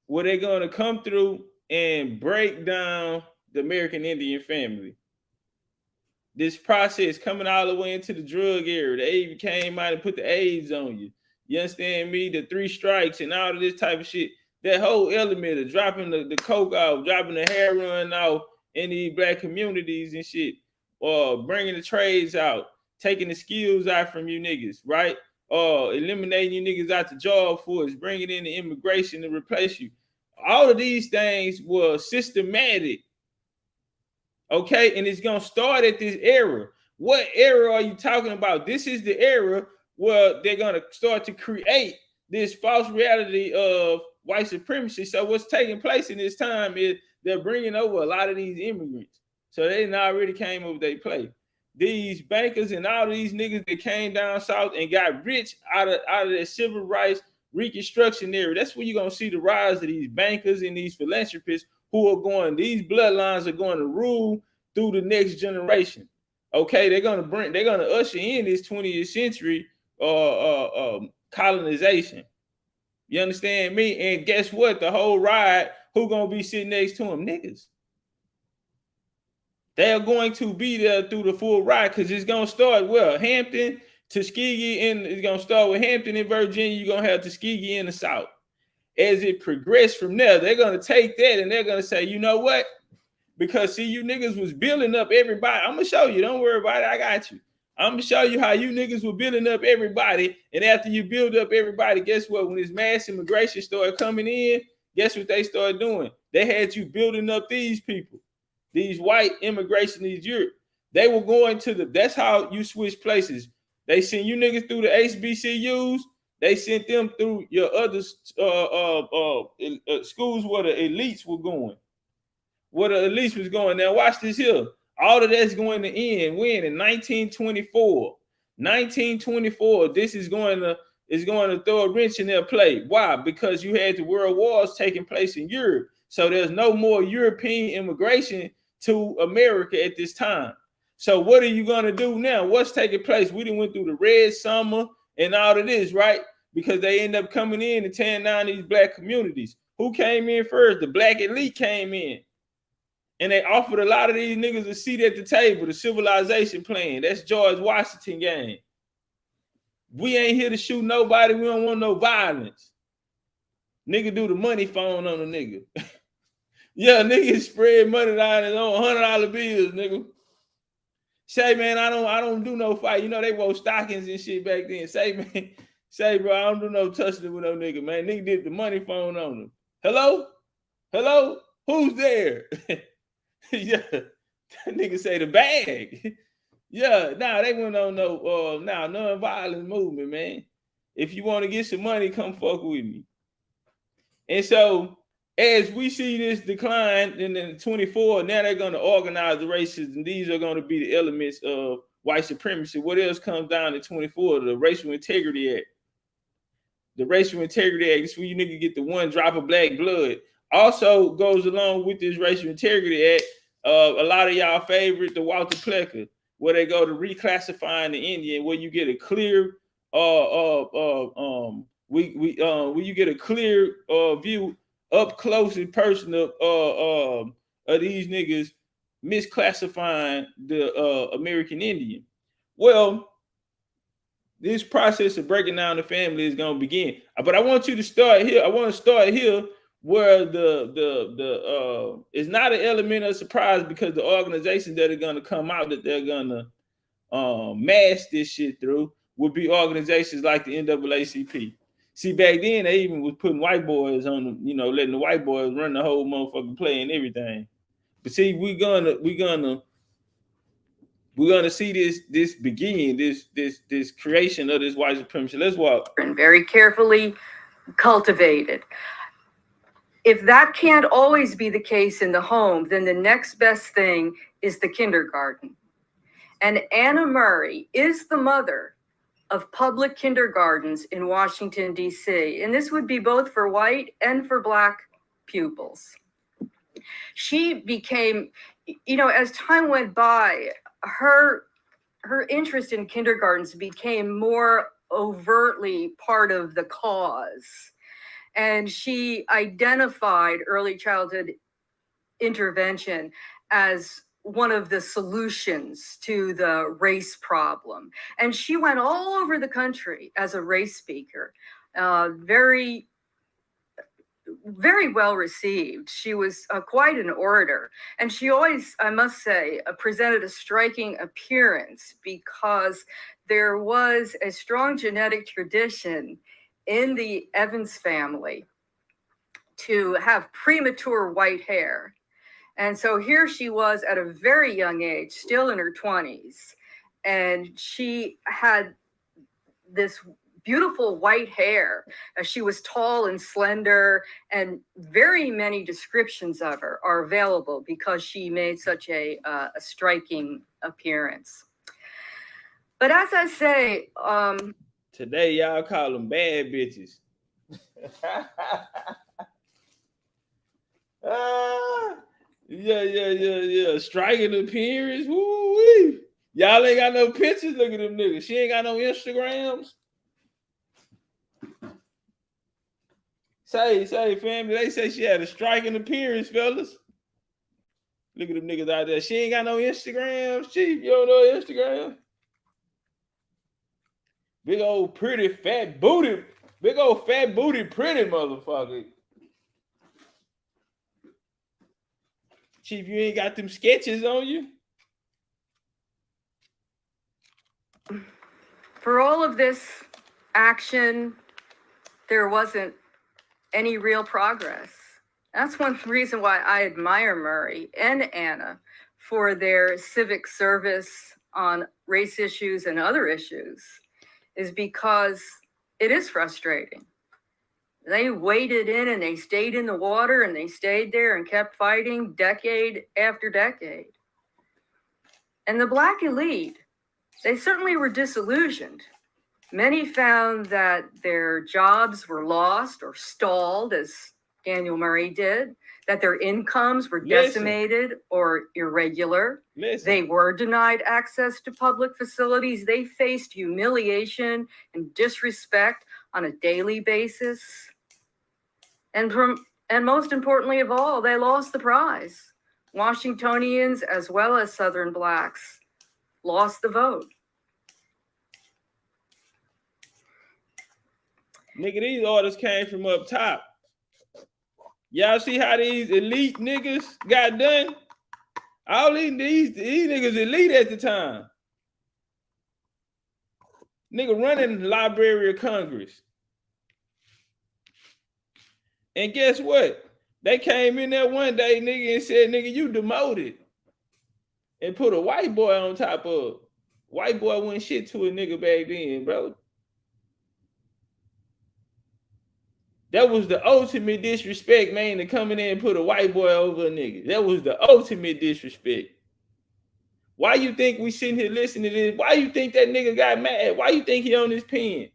A: where they're going to come through and break down the American Indian family. This process coming all the way into the drug era. They came out and put the AIDS on you. You understand me? The 3 strikes and all of this type of shit. That whole element of dropping the coke off, dropping the heroin off in these Black communities and shit, or bringing the trades out, taking the skills out from you niggas, right? Eliminating you niggas out the job force, bringing in the immigration to replace you. All of these things were systematic, okay? And it's gonna start at this era. What era are you talking about? This is the era where they're gonna start to create this false reality of white supremacy. So what's taking place in this time is they're bringing over a lot of these immigrants. So they already came over they play. These bankers and all these niggas that came down south and got rich out of their civil rights reconstruction area. That's where you're gonna see the rise of these bankers and these philanthropists who are going, these bloodlines are going to rule through the next generation. Okay, they're gonna usher in this 20th century colonization. You understand me? And guess what? The whole ride, who gonna be sitting next to them? Niggas. They're going to be there through the full ride because it's gonna start Hampton, Tuskegee, and it's gonna start with Hampton in Virginia. You're gonna have Tuskegee in the South. As it progressed from there, they're gonna take that and they're gonna say, you know what? Because see, you niggas was building up everybody. I'm gonna show you. Don't worry about it. I got you. I'm gonna show you how you niggas were building up everybody. And after you build up everybody, guess what? When this mass immigration started coming in, guess what they started doing? They had you building up these people, these white immigration, these Europe. They were going to that's how you switch places. They send you niggas through the HBCUs. They sent them through your other schools where the elites were going. Where the elites was going. Now watch this here. All of that's going to end when in 1924. 1924. This is going to throw a wrench in their play. Why? Because you had the world wars taking place in Europe. So there's no more European immigration to America at this time. So what are you going to do now? What's taking place? We done went through the Red Summer and all of this, right? Because they end up coming in and tearing down these black communities. Who came in first? The black elite came in. And they offered a lot of these niggas a seat at the table, the civilization plan. That's George Washington game. We ain't here to shoot nobody. We don't want no violence. Nigga do the money phone on a nigga. Yeah, niggas spread money down his own $100 bills, nigga. Say, man, I don't do no fight. You know, they wore stockings and shit back then. Say, man, bro, I don't do no touching with no nigga, man. Nigga did the money phone on him. Hello? Hello? Who's there? Yeah, that nigga say the bag. Yeah, they went on non-violent movement, man. If you want to get some money, come fuck with me. And so, as we see this decline in the 24, now they're going to organize the races, and these are going to be the elements of white supremacy. What else comes down to 24? The Racial Integrity Act. The Racial Integrity Act is where you nigga get the one drop of black blood. Also goes along with this Racial Integrity Act, a lot of y'all favorite, the Walter Plecker, where they go to reclassifying the Indian, where you get a clear where you get a clear view up close and personal of these niggas misclassifying the American Indian. Well, this process of breaking down the family is going to begin. But I want you to start here. I want to start here where it's not an element of surprise, because the organizations that are going to come out that they're going to mash this shit through would be organizations like the NAACP. See, back then they even was putting white boys on them, you know, letting the white boys run the whole motherfucking play and everything. But see, we're gonna see this begin, this creation of this white supremacy. Let's walk.
B: And very carefully cultivated. If that can't always be the case in the home, then the next best thing is the kindergarten. And Anna Murray is the mother of public kindergartens in Washington, D.C. And this would be both for white and for black pupils. She became, you know, as time went by, her interest in kindergartens became more overtly part of the cause. And she identified early childhood intervention as one of the solutions to the race problem. And she went all over the country as a race speaker, very, very well received. She was quite an orator. And she always, I must say, presented a striking appearance, because there was a strong genetic tradition in the Evans family to have premature white hair. And so here she was at a very young age, still in her 20s, and she had this beautiful white hair. She was tall and slender, and very many descriptions of her are available because she made such a striking appearance. But as I say,
A: today y'all call them bad bitches. Yeah. Striking appearance. Woo-wee. Y'all ain't got no pictures. Look at them niggas. She ain't got no Instagrams. Say, family. They say she had a striking appearance, fellas. Look at them niggas out there. She ain't got no Instagrams, Chief. You don't know Instagram? Big old pretty fat booty. Big old fat booty pretty motherfucker. Chief, you ain't got them sketches on you?
B: For all of this action, there wasn't any real progress. That's one reason why I admire Murray and Anna for their civic service on race issues and other issues, is because it is frustrating. They waded in and they stayed in the water and they stayed there and kept fighting decade after decade. And the Black elite, they certainly were disillusioned. Many found that their jobs were lost or stalled, as Daniel Murray did, that their incomes were decimated or irregular. They were denied access to public facilities. They faced humiliation and disrespect on a daily basis. And most importantly of all, they lost the prize. Washingtonians, as well as Southern Blacks, lost the vote.
A: Nigga, these orders came from up top. Y'all see how these elite niggas got done? All these niggas elite at the time. Nigga running the Library of Congress. And guess what? They came in there one day, nigga, and said, nigga, you demoted. And put a white boy on top of. White boy wasn't shit to a nigga back then, bro. That was the ultimate disrespect, man, to come in there and put a white boy over a nigga. That was the ultimate disrespect. Why you think we sitting here listening to this? Why you think that nigga got mad? Why you think he on his pen?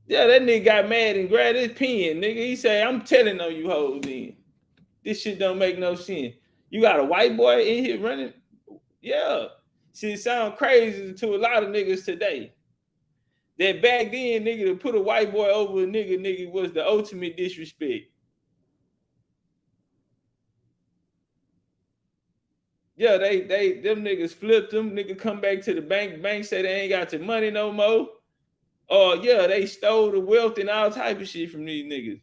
A: Yeah, that nigga got mad and grabbed his pen, nigga. He said, I'm telling on you hoes then. This shit don't make no sense. You got a white boy in here running? Yeah. See, it sound crazy to a lot of niggas today. That back then, nigga, to put a white boy over a nigga was the ultimate disrespect. Yeah, them niggas flipped them. Nigga come back to the bank. Bank say they ain't got your money no more. Oh, yeah, they stole the wealth and all type of shit from these niggas.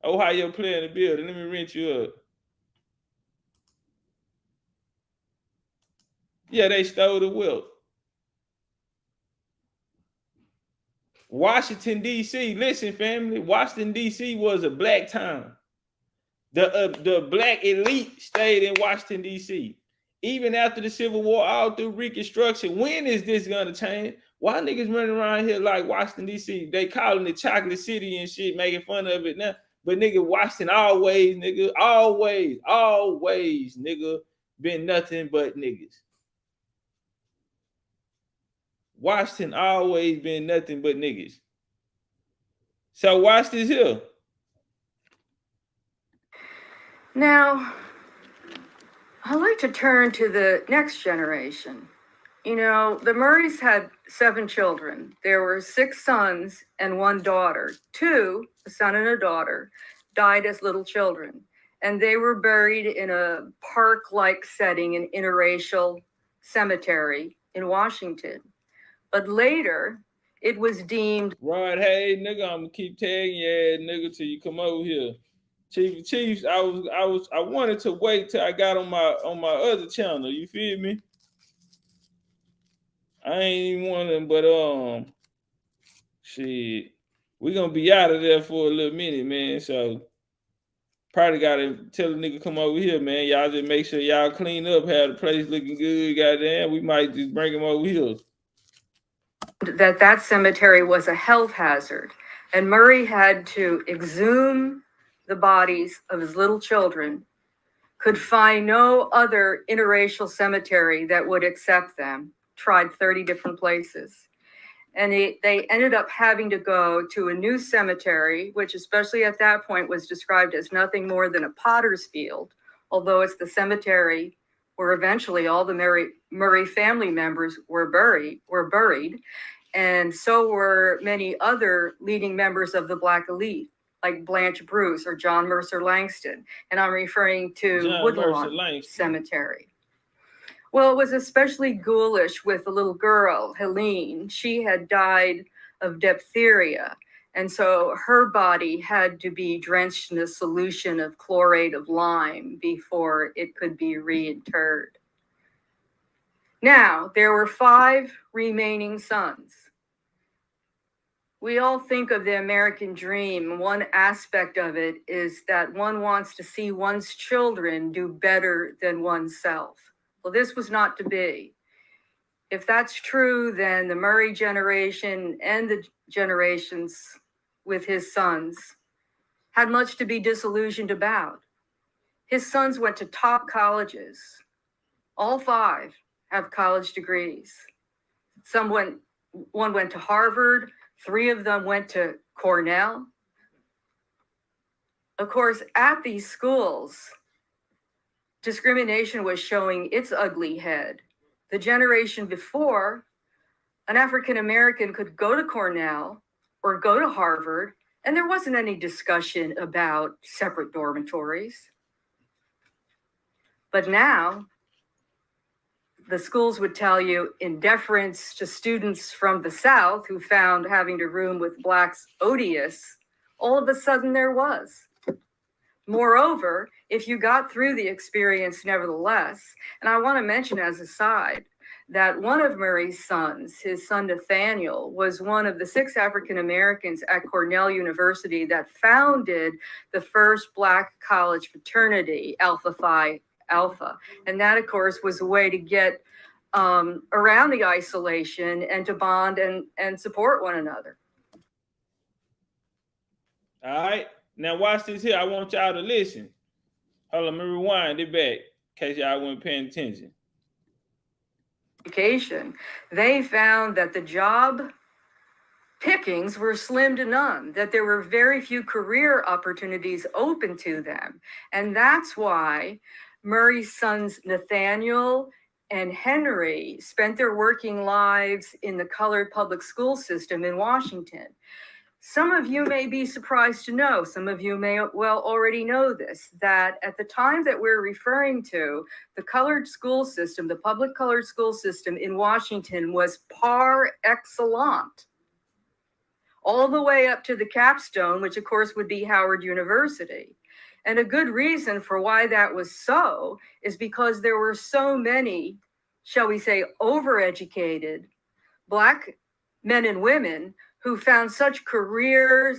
A: Ohio playing the building. Let me rent you up. Yeah, they stole the wealth. Washington, D.C. Listen, family. Washington, D.C. was a black town. The black elite stayed in Washington, D.C. Even after the Civil War, all through Reconstruction. When is this gonna change? Why niggas running around here like Washington, D.C.? They calling it Chocolate City and shit, making fun of it now. But nigga, Washington always, nigga, always, nigga, been nothing but niggas. Washington always been nothing but niggas. So watch this here.
B: Now, I'd like to turn to the next generation. You know, the Murrays had 7 children. There were 6 sons and 1 daughter. 2, a son and a daughter, died as little children. And they were buried in a park-like setting, an interracial cemetery in Washington. But later, it was deemed...
A: Rod, hey, nigga, I'm gonna keep tagging you, nigga, till you come over here. Chiefs, I wanted to wait till I got on my other channel. You feel me? I ain't even wanting, but shit, we gonna be out of there for a little minute, man. So Probably gotta tell the nigga come over here, man. Y'all just make sure y'all clean up, have the place looking good. Goddamn, we might just bring him over here.
B: That cemetery was a health hazard, and Murray had to exhume the bodies of his little children, could find no other interracial cemetery that would accept them, tried 30 different places. And they ended up having to go to a new cemetery, which especially at that point was described as nothing more than a potter's field, although it's the cemetery where eventually all the Murray family members were buried, and so were many other leading members of the Black elite, like Blanche Bruce or John Mercer Langston. And I'm referring to
A: John Mercer
B: Woodlawn
A: Langston.
B: Cemetery. Well, it was especially ghoulish with the little girl, Helene. She had died of diphtheria, and so her body had to be drenched in a solution of chlorate of lime before it could be reinterred. Now, there were 5 remaining sons. We all think of the American dream. One aspect of it is that one wants to see one's children do better than oneself. Well, this was not to be. If that's true, then the Murray generation and the generations with his sons had much to be disillusioned about. His sons went to top colleges. All 5 have college degrees. One went to Harvard, 3 of them went to Cornell. Of course, at these schools, discrimination was showing its ugly head. The generation before, an African American could go to Cornell or go to Harvard, and there wasn't any discussion about separate dormitories. But now, the schools would tell you, in deference to students from the South who found having to room with Blacks odious, all of a sudden there was. Moreover, if you got through the experience nevertheless, and I want to mention as a side that one of Murray's sons, his son Nathaniel, was one of the 6 African Americans at Cornell University that founded the first Black college fraternity, Alpha Phi Alpha. And that, of course, was a way to get around the isolation and to bond and support one another.
A: All right. Now watch this here. I want y'all to listen. Hold on, let me rewind it back in case y'all weren't paying attention.
B: Education, they found that the job pickings were slim to none, that there were very few career opportunities open to them. And that's why Murray's sons Nathaniel and Henry spent their working lives in the colored public school system in Washington. Some of you may be surprised to know, some of you may well already know this, that at the time that we're referring to, the colored school system, the public colored school system in Washington was par excellence, all the way up to the capstone, which of course would be Howard University. And a good reason for why that was so is because there were so many, shall we say, overeducated Black men and women who found such career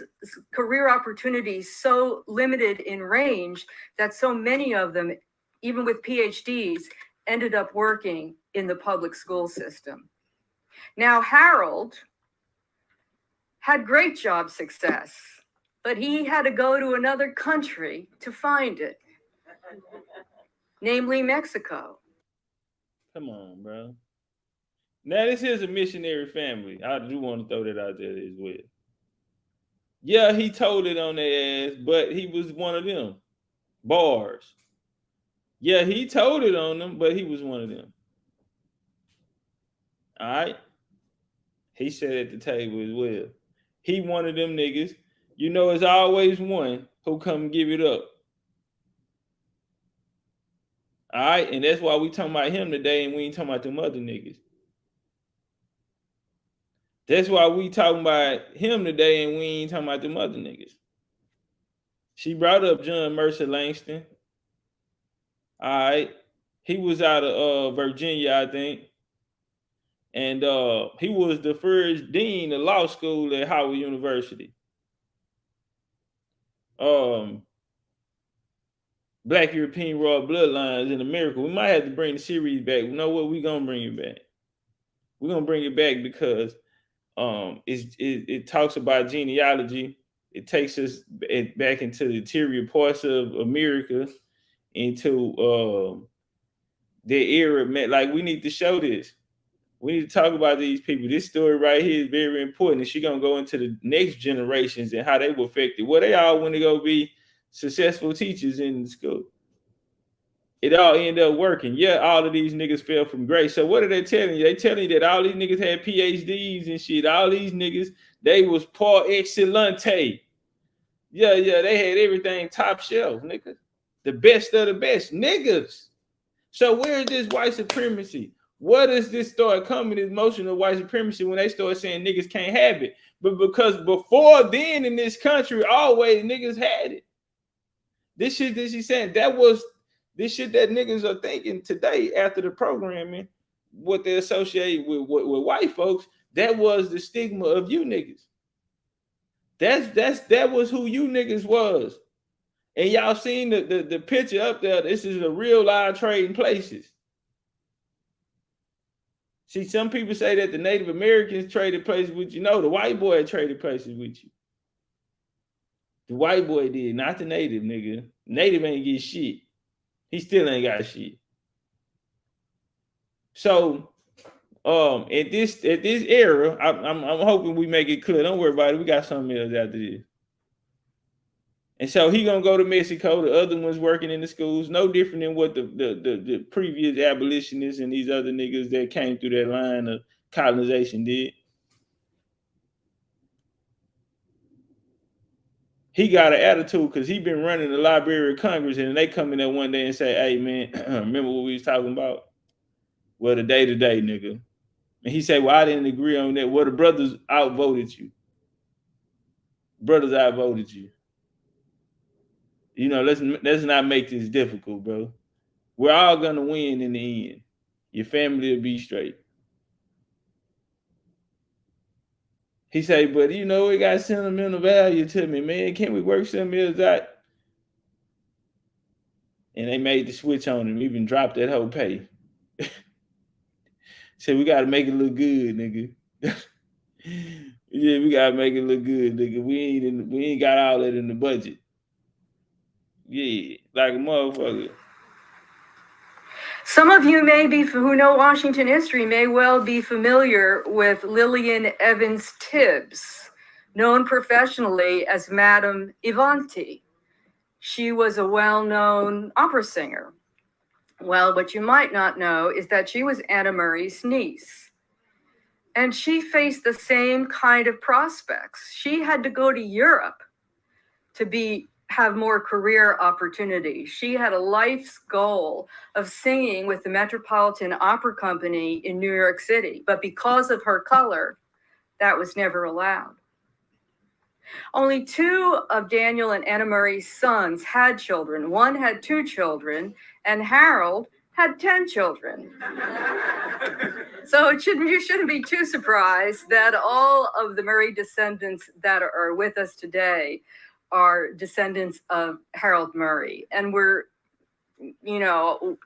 B: opportunities so limited in range that so many of them, even with PhDs, ended up working in the public school system. Now, Harold had great job success, but he had to go to another country to find it, namely Mexico.
A: Come on, bro. Now, this is a missionary family. I do want to throw that out there as well. Yeah, he told it on their ass, but he was one of them. Bars. Yeah, he told it on them, but he was one of them. All right? He sat at the table as well. He one of them niggas. You know, it's always one who come give it up. All right? And that's why we talking about him today and we ain't talking about them other niggas. That's why we talking about him today and we ain't talking about them other niggas. She brought up John Mercer Langston. All right. He was out of Virginia, I think. And he was the first dean of law school at Howard University. Black European royal bloodlines in America. We might have to bring the series back. You know what? We're gonna bring it back. We're gonna bring it back because it talks about genealogy. It takes us back into the interior parts of America, into their era. Man, like we need to show this. We need to talk about these people. This story right here is very important. And she's gonna go into the next generations and how they were affected. Well, they all want to go be successful teachers in school. It all ended up working. Yeah, all of these niggas fell from grace. So what are they telling you? They telling you that all these niggas had PhDs and shit. All these niggas, they was par excellente. Yeah, they had everything top shelf, nigga. The best of the best niggas. So where is this white supremacy? What does this start coming, this motion of white supremacy, when they start saying niggas can't have it? But because before then in this country, always niggas had it. This shit that she's saying, that was this shit that niggas are thinking today after the programming, what they associate with white folks, that was the stigma of you niggas. That was who you niggas was. And y'all seen the picture up there. This is a real live trading places. See, some people say that the Native Americans traded places with you. No, the white boy traded places with you. The white boy did, not the native, nigga. Native ain't get shit. He still ain't got shit. So, at this era, I'm hoping we make it clear. Don't worry about it. We got something else after this. And so he gonna go to Mexico. The other ones working in the schools, no different than what the previous abolitionists and these other niggas that came through that line of colonization did. He got an attitude because he been running the Library of Congress, and they come in there one day and say, "Hey man, remember what we was talking about? Well, the day to day, nigga." And he said, "Well, I didn't agree on that. Well, the brothers outvoted you. Brothers outvoted you. You know, let's not make this difficult, bro. We're all gonna win in the end. Your family will be straight." He said, "But you know, it got sentimental value to me, man. Can't we work something else out?" And they made the switch on him, even dropped that whole pay. Said, "We gotta make it look good, nigga." Yeah, we gotta make it look good, nigga. We ain't got all that in the budget. Yeah, like a motherfucker.
B: Some of you who know Washington history may well be familiar with Lillian Evans Tibbs, known professionally as Madame Ivanti. She was a well-known opera singer. Well, what you might not know is that she was Anna Murray's niece. And she faced the same kind of prospects. She had to go to Europe to have more career opportunities. She had a life's goal of singing with the Metropolitan Opera Company in New York City, but because of her color, that was never allowed. Only 2 of Daniel and Anna Murray's sons had children. One had 2 children, and Harold had 10 children. So you shouldn't be too surprised that all of the Murray descendants that are with us today are descendants of Harold Murray. And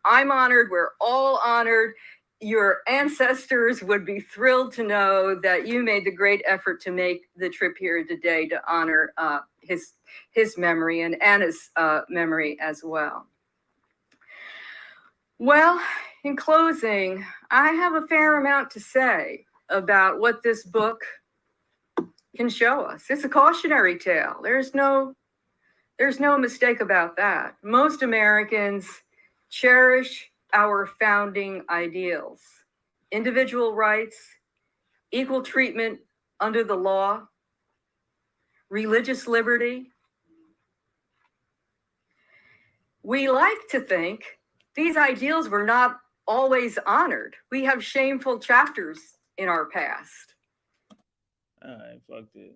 B: I'm honored, we're all honored. Your ancestors would be thrilled to know that you made the great effort to make the trip here today to honor his memory and Anna's memory as well. Well, in closing, I have a fair amount to say about what this book can show us. It's a cautionary tale. There's no mistake about that. Most Americans cherish our founding ideals: individual rights, equal treatment under the law, religious liberty. We like to think these ideals were not always honored. We have shameful chapters in our past.
A: All right, fuck that.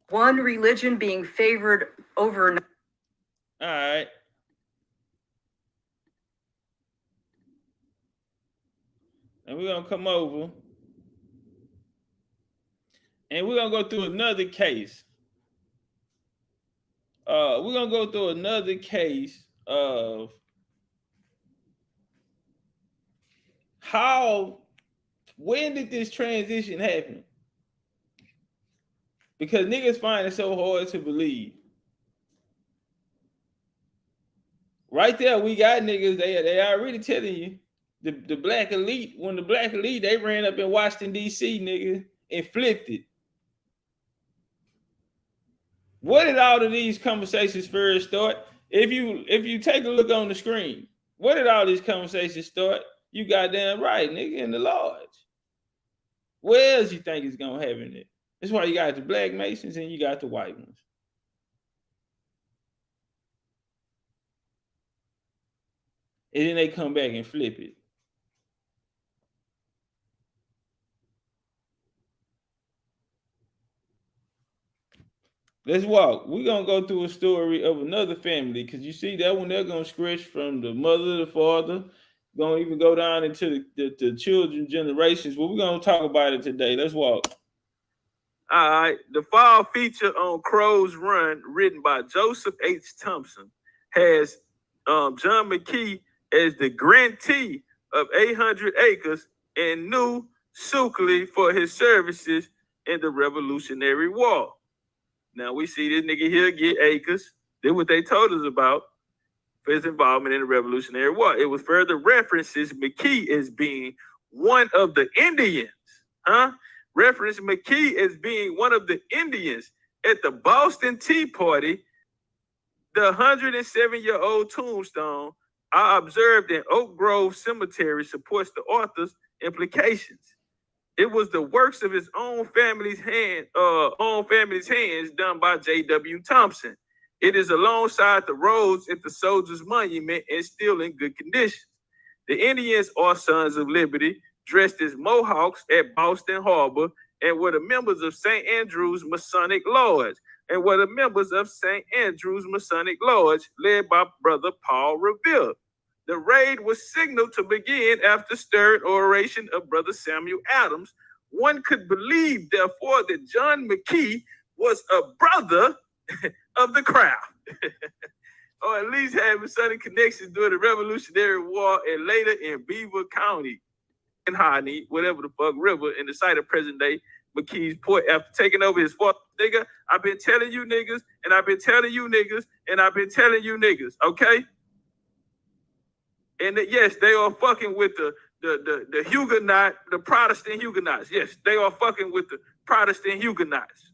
B: One religion being favored over another.
A: All right. And we're gonna come over and we're gonna go through another case we're gonna go through another case of when did this transition happen? Because niggas find it so hard to believe. Right there, we got niggas, they already telling you. The black elite, when the black elite, they ran up in Washington, D.C., nigga, and flipped it. What did all of these conversations first start? If you take a look on the screen, what did all these conversations start? You goddamn right, nigga, in the lodge. Where else you think it's gonna happen it? That's why you got the black Masons and you got the white ones. And then they come back and flip it. Let's walk. We're gonna go through a story of another family, because you see that one, they're gonna stretch from the mother, the father, gonna even go down into the children generations. But we're gonna talk about it today. Let's walk. All right. The fall feature on Crow's Run, written by Joseph H. Thompson, has John McKee as the grantee of 800 acres and New Suckley for his services in the Revolutionary War. Now we see this nigga here get acres. Did what they told us about for his involvement in the Revolutionary War. It was further references McKee as being one of the Indians, reference McKee as being one of the Indians at the Boston Tea Party. The 107-year-old tombstone I observed in Oak Grove Cemetery supports the author's implications. It was the works of his own family's hands done by J.W. Thompson. It is alongside the roads at the Soldiers Monument and still in good condition. The Indians are Sons of Liberty, dressed as Mohawks at Boston Harbor, and were the members of St. Andrew's Masonic Lodge, led by Brother Paul Revere. The raid was signaled to begin after stern oration of Brother Samuel Adams. One could believe, therefore, that John McKee was a brother of the crowd, or at least had Masonic connections during the Revolutionary War and later in Beaver County, in Harney, whatever the fuck river, in the site of present-day McKee's Port. After taking over his fort, nigga, I've been telling you niggas, and I've been telling you niggas, and I've been telling you niggas, okay? And yes, they are fucking with the Huguenot, the Protestant Huguenots. Yes, they are fucking with the Protestant Huguenots.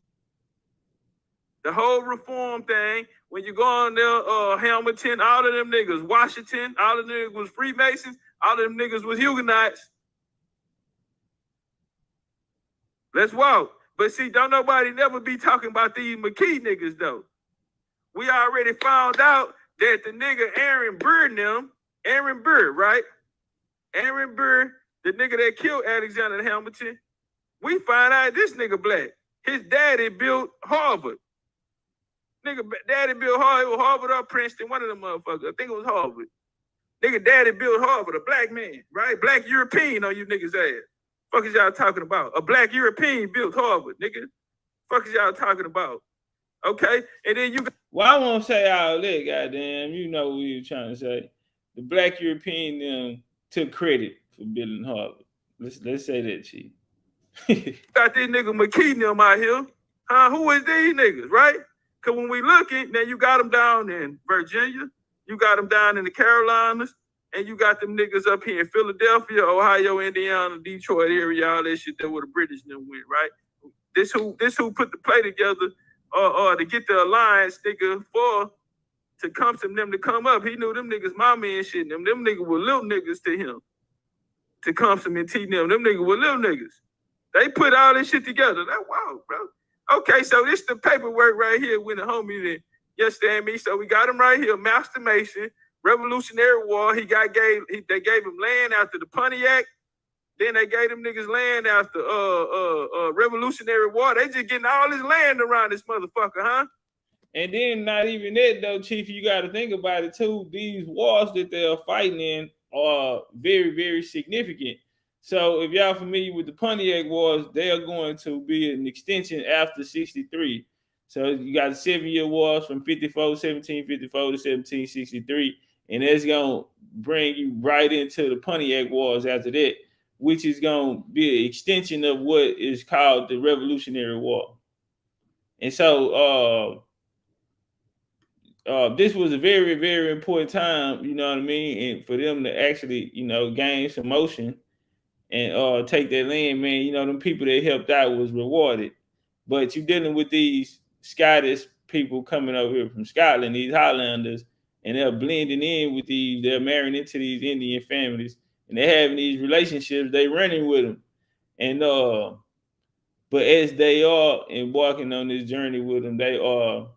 A: The whole reform thing, when you go on there, Hamilton, all of them niggas, Washington, all of them niggas was Freemasons, all of them niggas was Huguenots. Let's walk. But see, don't nobody never be talking about these McKee niggas, though. We already found out that the nigga Aaron Burr, right? Aaron Burr, the nigga that killed Alexander Hamilton, we find out this nigga black. His daddy built Harvard. Nigga, daddy built Harvard, it was Harvard or Princeton, one of them motherfuckers. I think it was Harvard. Nigga, daddy built Harvard, a black man, right? Black European on you niggas' ass. Fuck is y'all talking about? A black European built Harvard, nigga. Fuck is y'all talking about? Okay, and then you. Well, I won't say all that, goddamn. You know what you trying to say. The black European took credit for building Harvard. Let's say that, Chief. Got this nigga McKee them out here. Who is these niggas, right? Because when we looking, then you got them down in Virginia, you got them down in the Carolinas, and you got them niggas up here in Philadelphia, Ohio, Indiana, Detroit area, all that shit that where the British them went, right? This who put the play together to get the alliance, nigga, to come to them to come up. He knew them niggas mama and shit. Them niggas were little niggas to him. To come to and teach them niggas were little niggas. They put all this shit together. That wow, bro. Okay, so this the paperwork right here when the homie did. You understand me? So we got him right here, Master Mason, Revolutionary War. They gave him land after the Pontiac. Then they gave them niggas land after Revolutionary War. They just getting all this land around this motherfucker, huh? And then not even that though, Chief, you got to think about it too. These wars that they're fighting in are very, very significant. So if y'all familiar with the Pontiac Wars, they are going to be an extension after 63. So you got 7-year wars from 1754 to 1763, and that's gonna bring you right into the Pontiac Wars after that, which is gonna be an extension of what is called the Revolutionary War. And so this was a very, very important time, you know what I mean, and for them to actually, gain some motion and take that land, man. Them people that helped out was rewarded. But you're dealing with these Scottish people coming over here from Scotland, these Highlanders, and they're blending in with they're marrying into these Indian families, and they're having these relationships, they running with them. And but as they are and walking on this journey with them, they are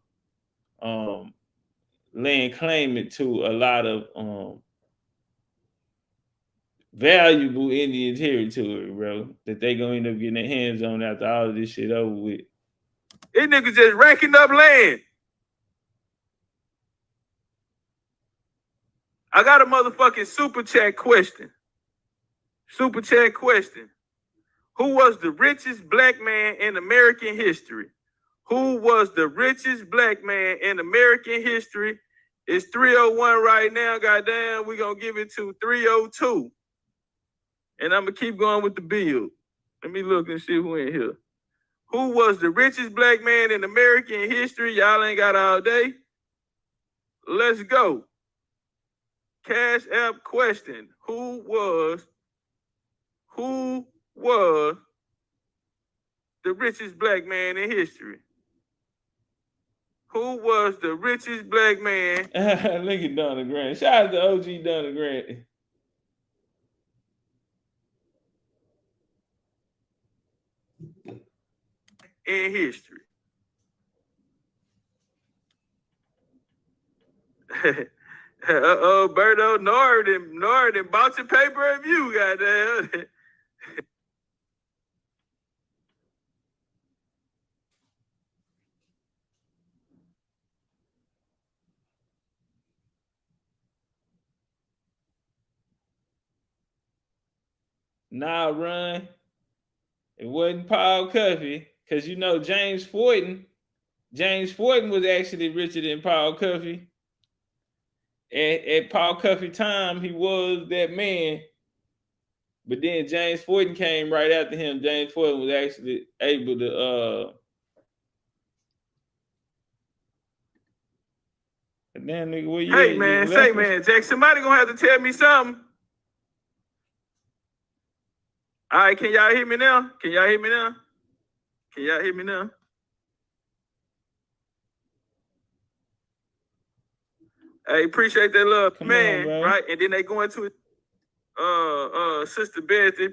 A: laying claim to a lot of valuable Indian territory, bro, that they gonna end up getting their hands on after all of this shit over with.
C: These niggas just racking up land. I got a motherfucking super chat question. Super chat question. Who was the richest black man in American history? Who was the richest black man in American history? It's 301 right now. Goddamn, we gonna give it to 302. And I'm gonna keep going with the bill. Let me look and see who in here. Who was the richest black man in American history? Y'all ain't got all day. Let's go. Cash App question. Who was the richest black man in history? Who was the richest black man?
A: Look at Donna Grant. Shout out to OG Donna Grant.
C: In history. Berto, Nord bought your pay-per-view, goddamn.
A: Nah, Run. It wasn't Paul Cuffey, because James Fortin was actually richer than Paul Cuffey. At Paul Cuffey time, he was that man. But then James Fortin came right after him. James Fortin was actually able to damn nigga, where you
C: hey
A: at?
C: Man, say man, Jack, somebody gonna have to tell me something. All right, can y'all hear me now? Can y'all hear me now? Can y'all hear me now? I appreciate that love,
A: Come
C: man,
A: on,
C: right? And then they go into it. Sister Beth, this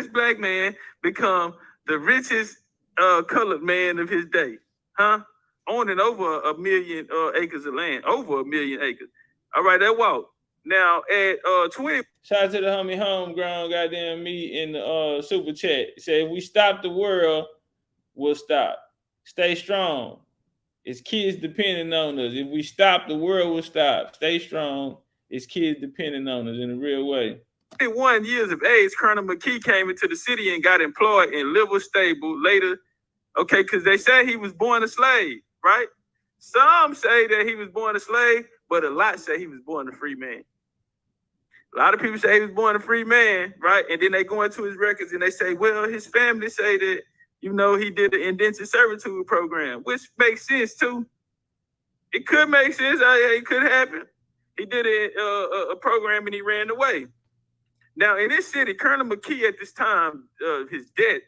C: black man become the richest colored man of his day, huh? Owning over 1 million acres of land, over 1 million acres. All right, that walk. Now at 20.
A: Shout out to the homie Homegrown, goddamn me in the super chat. Say if we stop the world, we'll stop. Stay strong. It's kids depending on us. If we stop, the world will stop. Stay strong. It's kids depending on us in a real way.
C: 21 years of age, Colonel McKee came into the city and got employed in liver stable later. Okay, because they say he was born a slave, right? Some say that he was born a slave, but a lot say he was born a free man. A lot of people say he was born a free man, right? And then they go into his records and they say, well, his family say that, he did the indentured servitude program, which makes sense too. It could make sense. It could happen. He did a program and he ran away. Now, in this city, Colonel McKee at this time, his debt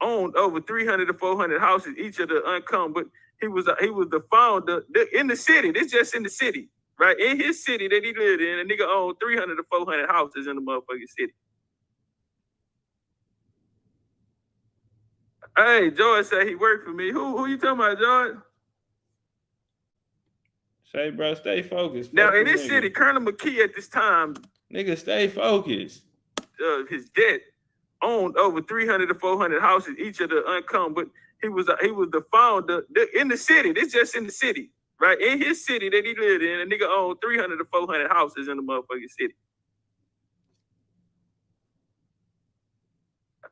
C: owned over 300 to 400 houses, each of the unencumbered. He was the founder in the city. This just in the city, right? In his city that he lived in, a nigga owned 300 to 400 houses in the motherfucking city. Hey, George said he worked for me. Who you talking about, George?
A: Say, bro, stay focused.
C: Now, in this city, Colonel McKee at this time,
A: nigga, stay focused.
C: His debt owned over 300 to 400 houses, each of the unencumbered. He was the founder in the city. This just in the city, right? In his city that he lived in, a nigga owned 300 to 400 houses in the motherfucking city.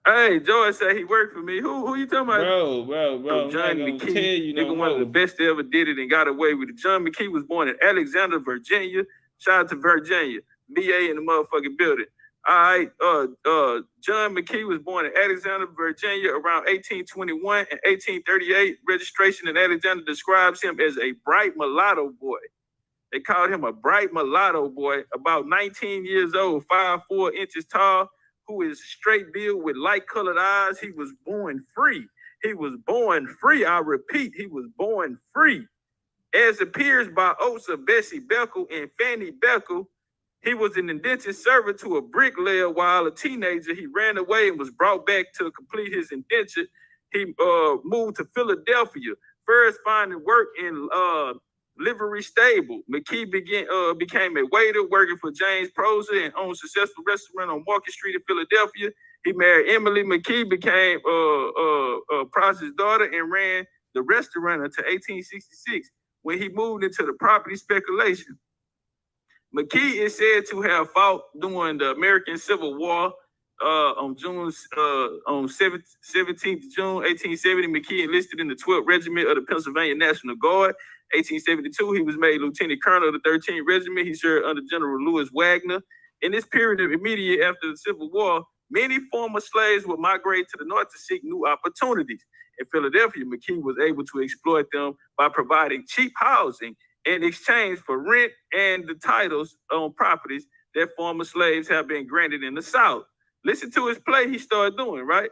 C: Hey, George said he worked for me. Who you talking about?
A: Bro. I'm not
C: John
A: gonna
C: McKee,
A: tell you
C: nigga,
A: no
C: one of the
A: more.
C: best that ever did it and got away with it. John McKee was born in Alexander, Virginia. Shout out to Virginia. BA in the motherfucking building. All right, John McKee was born in Alexander, Virginia around 1821 and 1838. Registration in Alexander describes him as a bright mulatto boy. They called him a bright mulatto boy, about 19 years old, 5'4" tall, who is straight built with light colored eyes. He was born free. He was born free. I repeat, he was born free. As appears by oaths of Bessie Beckle and Fanny Beckle, he was an indentured servant to a bricklayer while a teenager. He ran away and was brought back to complete his indenture. He moved to Philadelphia, first finding work in livery stable. McKee became a waiter working for James Proser and owned a successful restaurant on Market Street in Philadelphia. He married Emily McKee, became Proser's daughter, and ran the restaurant until 1866 when he moved into the property speculation. McKee is said to have fought during the American Civil War. On 17th June 1870, McKee enlisted in the 12th Regiment of the Pennsylvania National Guard. 1872, he was made Lieutenant Colonel of the 13th Regiment. He served under General Lewis Wagner. In this period of immediate after the Civil War, many former slaves would migrate to the north to seek new opportunities. In Philadelphia, McKee was able to exploit them by providing cheap housing in exchange for rent and the titles on properties that former slaves have been granted in the South. Listen to his play he started doing, right?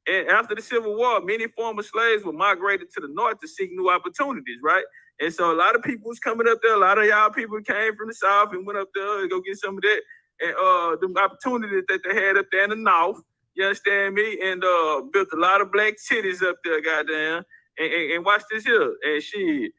C: And after the Civil War, many former slaves were migrated to the north to seek new opportunities, right? And so a lot of people was coming up there. A lot of y'all people came from the South and went up there to go get some of that. And the opportunities that they had up there in the North, you understand me? And built a lot of black cities up there, goddamn. And watch this here. And shit,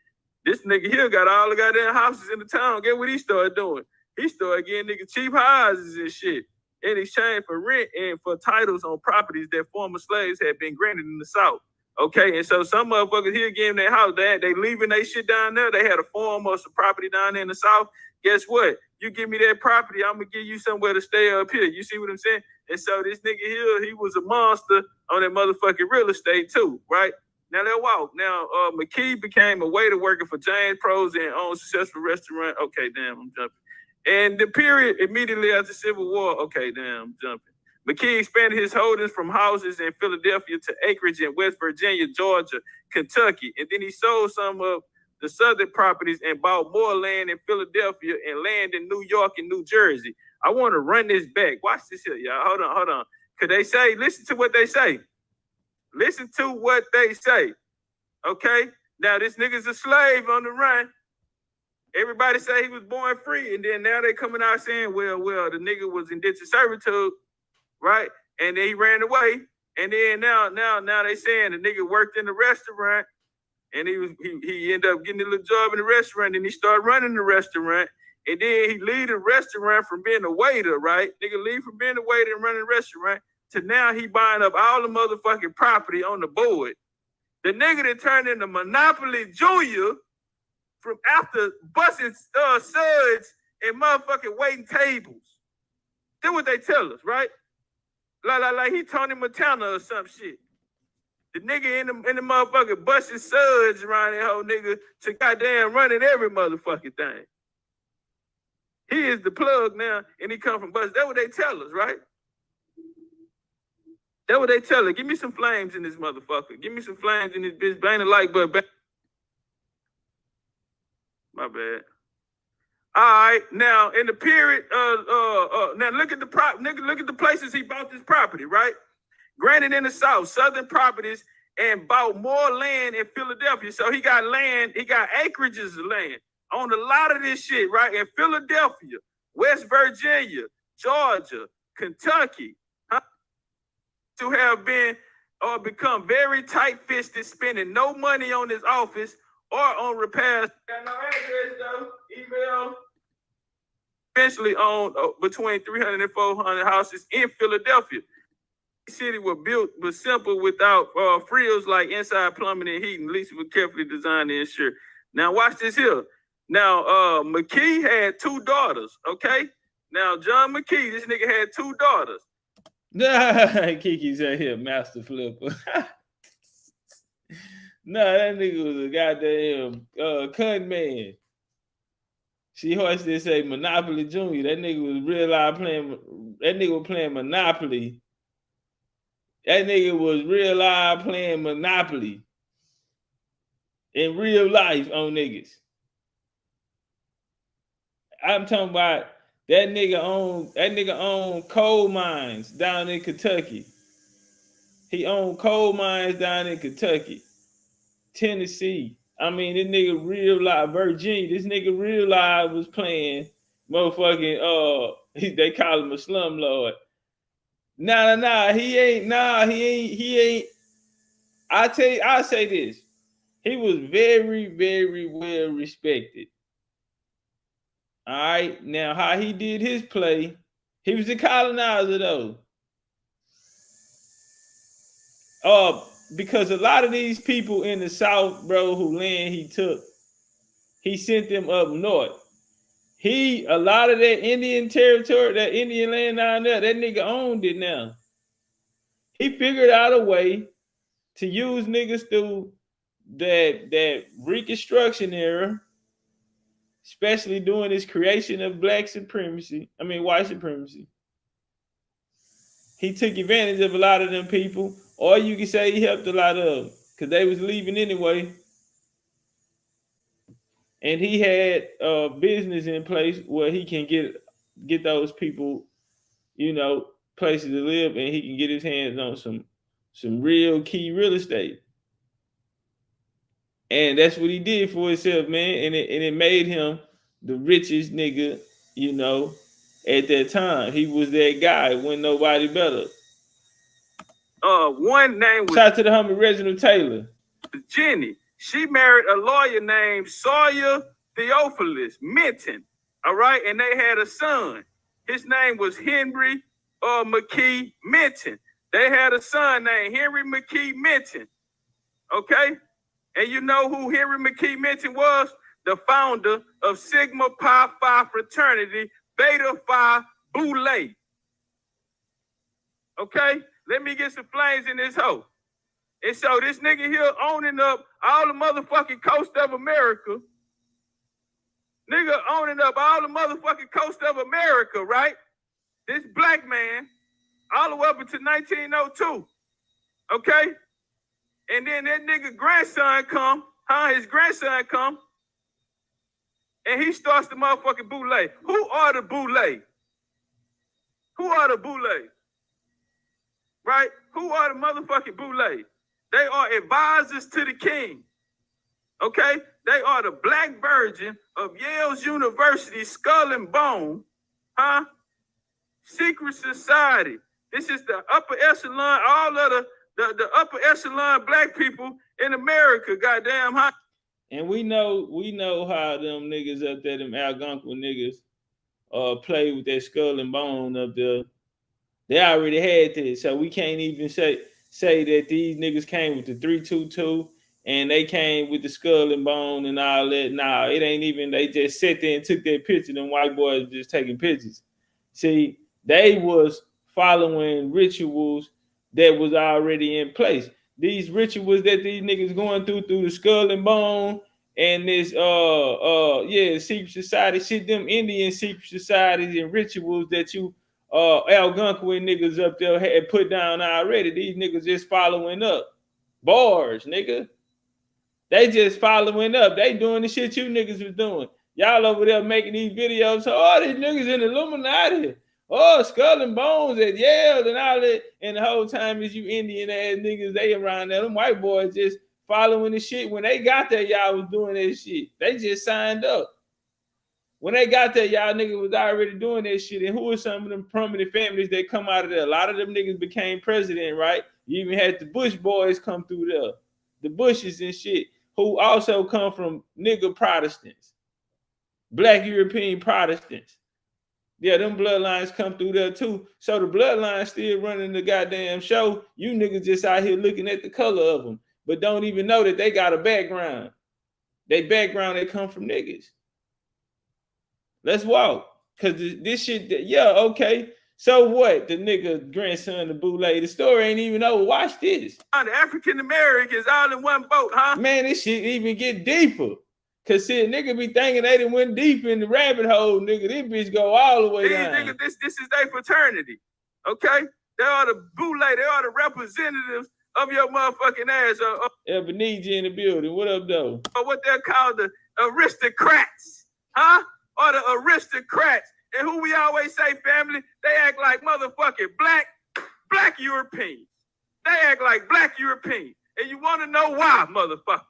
C: this nigga here got all the goddamn houses in the town. Get what he started doing? He started getting nigga cheap houses and shit in exchange for rent and for titles on properties that former slaves had been granted in the South. Okay, and so some motherfuckers here getting their house, they leaving their shit down there. They had a farm or some property down there in the South. Guess what? You give me that property, I'm gonna give you somewhere to stay up here. You see what I'm saying? And so this nigga here, he was a monster on that motherfucking real estate too, right? Now let's walk. Now McKee became a waiter working for James Proser and owned a successful restaurant. Okay, damn, I'm jumping. And the period immediately after the Civil War, okay, damn, I'm jumping. McKee expanded his holdings from houses in Philadelphia to acreage in West Virginia, Georgia, Kentucky. And then he sold some of the southern properties and bought more land in Philadelphia and land in New York and New Jersey. I want to run this back. Watch this here, y'all. Hold on. Cause they say, listen to what they say. Listen to what they say. Okay? Now this nigga's a slave on the run. Everybody say he was born free, and then now they coming out saying, well, the nigga was indentured servitude, right? And then he ran away, and then now they saying the nigga worked in the restaurant, and he ended up getting a little job in the restaurant, and he started running the restaurant, and then he leave the restaurant from being a waiter, right? Nigga leave from being a waiter and running the restaurant to now he buying up all the motherfucking property on the board. The nigga that turned into Monopoly Junior from after busting suds and motherfucking waiting tables. That's what they tell us, right? Like he Tony Montana or some shit. The nigga in the motherfucking busting suds around that whole nigga to goddamn running every motherfucking thing. He is the plug now, and he come from busting. That's what they tell us, right? That's what they tell us. Give me some flames in this motherfucker. Give me some flames in this bitch. Bang the like button. My bad. All right, now in the period, now look at the places he bought this property, right? Granted in the South, southern properties, and bought more land in Philadelphia. So he got land, he got acreages of land on a lot of this shit, right? In Philadelphia, West Virginia, Georgia, Kentucky, to have been or become very tight-fisted, spending no money on his office or on repairs. Got no address though. Email. Eventually owned between 300 and 400 houses in Philadelphia. The city was simple without frills like inside plumbing and heating. At least it was carefully designed to ensure. Now watch this here. Now McKee had two daughters. Okay. Now John McKee, this nigga had two daughters.
A: Nah, Kiki's out here, master flipper. Nah, that nigga was a goddamn cunt man. She hoisted say Monopoly Junior. That nigga was real live playing. That nigga was playing Monopoly. That nigga was real live playing Monopoly in real life on niggas. I'm talking about that nigga owned coal mines down in Kentucky. He owned coal mines down in Kentucky, Tennessee. I mean, this nigga real live Virginia. This nigga real live was playing motherfucking they call him a slumlord. Nah, he ain't. I'll say this. He was very, very well respected. All right. Now, how he did his play, he was a colonizer though. Because a lot of these people in the South, bro, who land he took, he sent them up north. A lot of that Indian territory, that Indian land down there, that nigga owned it now. He figured out a way to use niggas through that Reconstruction era, especially during this creation of white supremacy. He took advantage of a lot of them people, or you can say he helped a lot of them because they was leaving anyway. And he had a business in place where he can get those people, places to live, and he can get his hands on some real key real estate. And that's what he did for himself, man. And it made him the richest nigga, at that time. He was that guy. Wasn't nobody better.
C: One name was
A: shout out to the homie Reginald Taylor.
C: Jenny. She married a lawyer named Sawyer Theophilus Minton. All right, and they had a son. His name was Henry McKee Minton. They had a son named Henry McKee Minton. Okay, and you know who Henry McKee Minton was? The founder of Sigma Pi Phi fraternity, Beta Phi Boule. Okay, let me get some flames in this hoe. And so this nigga here owning up all the motherfucking coast of America. Nigga owning up all the motherfucking coast of America, right? This black man, all the way up until 1902. Okay? And then that nigga grandson come, his grandson come, and he starts the motherfucking boule. Who are the boule? Who are the boule? Right? Who are the motherfucking boule? They are advisors to the king. Okay? They are the black version of Yale's University Skull and Bone, secret society. This is the upper echelon, all of the upper echelon black people in America, goddamn, huh?
A: And we know how them niggas up there, them Algonquin niggas, play with that skull and bone up there. They already had this, so we can't even say that these niggas came with the 322 and they came with the skull and bone and all that. Nah, it ain't even. They just sat there and took that picture. Them white boys just taking pictures. See, they was following rituals that was already in place. These rituals that these niggas going through the skull and bone and this secret society shit, them Indian secret societies and rituals that you Algonquin niggas up there had put down already. These niggas just following up. Bars, nigga. They just following up. They doing the shit you niggas was doing. Y'all over there making these videos. Oh, these niggas in Illuminati. Oh, skull and bones at Yale and all that. And the whole time is you Indian ass niggas, they around there. Them white boys just following the shit. When they got there, y'all was doing that shit. They just signed up. When they got there, y'all niggas was already doing that shit. And who are some of them prominent families that come out of there? A lot of them niggas became president, right? You even had the Bush boys come through there. The Bushes and shit, who also come from nigga Protestants. Black European Protestants. Yeah, them bloodlines come through there too. So the bloodline still running the goddamn show. You niggas just out here looking at the color of them, but don't even know that they got a background. They come from niggas. Let's walk. Cause this shit, yeah, okay. So what? The nigga grandson of Boule. The story ain't even over. Watch this.
C: The African Americans all in one boat, huh?
A: Man, this shit even get deeper. Cause see, nigga be thinking they done went deep in the rabbit hole, nigga. This bitch go all the way down.
C: Nigga, this is their fraternity. Okay? They are the Boule, they are the representatives of your motherfucking ass.
A: Ebenezer in the building. What up, though?
C: Or what they're called the aristocrats. Huh? Or the aristocrats. And who we always say, family, they act like motherfucking black Europeans. They act like black Europeans. And you want to know why, motherfucker?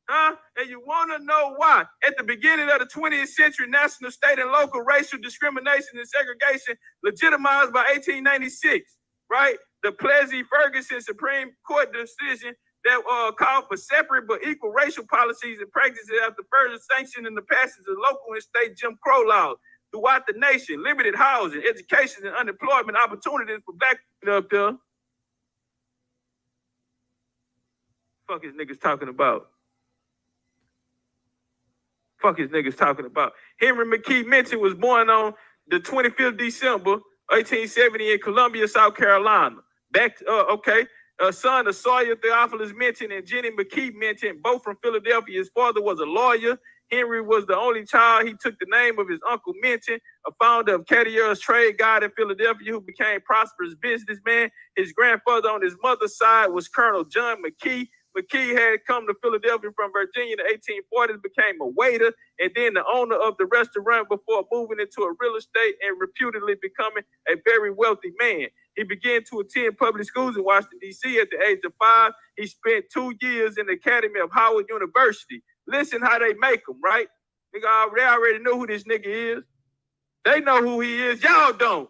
C: Huh? And you want to know why? At the beginning of the 20th century, national, state, and local racial discrimination and segregation legitimized by 1896, right? The Plessy-Ferguson Supreme Court decision that called for separate but equal racial policies and practices after further sanctioning the passage of local and state Jim Crow laws throughout the nation, limited housing, education, and unemployment opportunities for black people up there. Fuck is niggas talking about? Fuck is niggas talking about? Henry McKee Minton was born on the 25th December, 1870 in Columbia, South Carolina. Son of Sawyer Theophilus Minton and Jenny McKee Minton, both from Philadelphia. His father was a lawyer. Henry was the only child. He took the name of his uncle Minton, a founder of Cadier's Trade Guide in Philadelphia, who became a prosperous businessman. His grandfather on his mother's side was Colonel John McKee. McKee had come to Philadelphia from Virginia in the 1840s, became a waiter, and then the owner of the restaurant before moving into a real estate and reputedly becoming a very wealthy man. He began to attend public schools in Washington, D.C. at the age of 5. He spent 2 years in the Academy of Howard University. Listen how they make him, right? They already know who this nigga is. They know who he is. Y'all don't.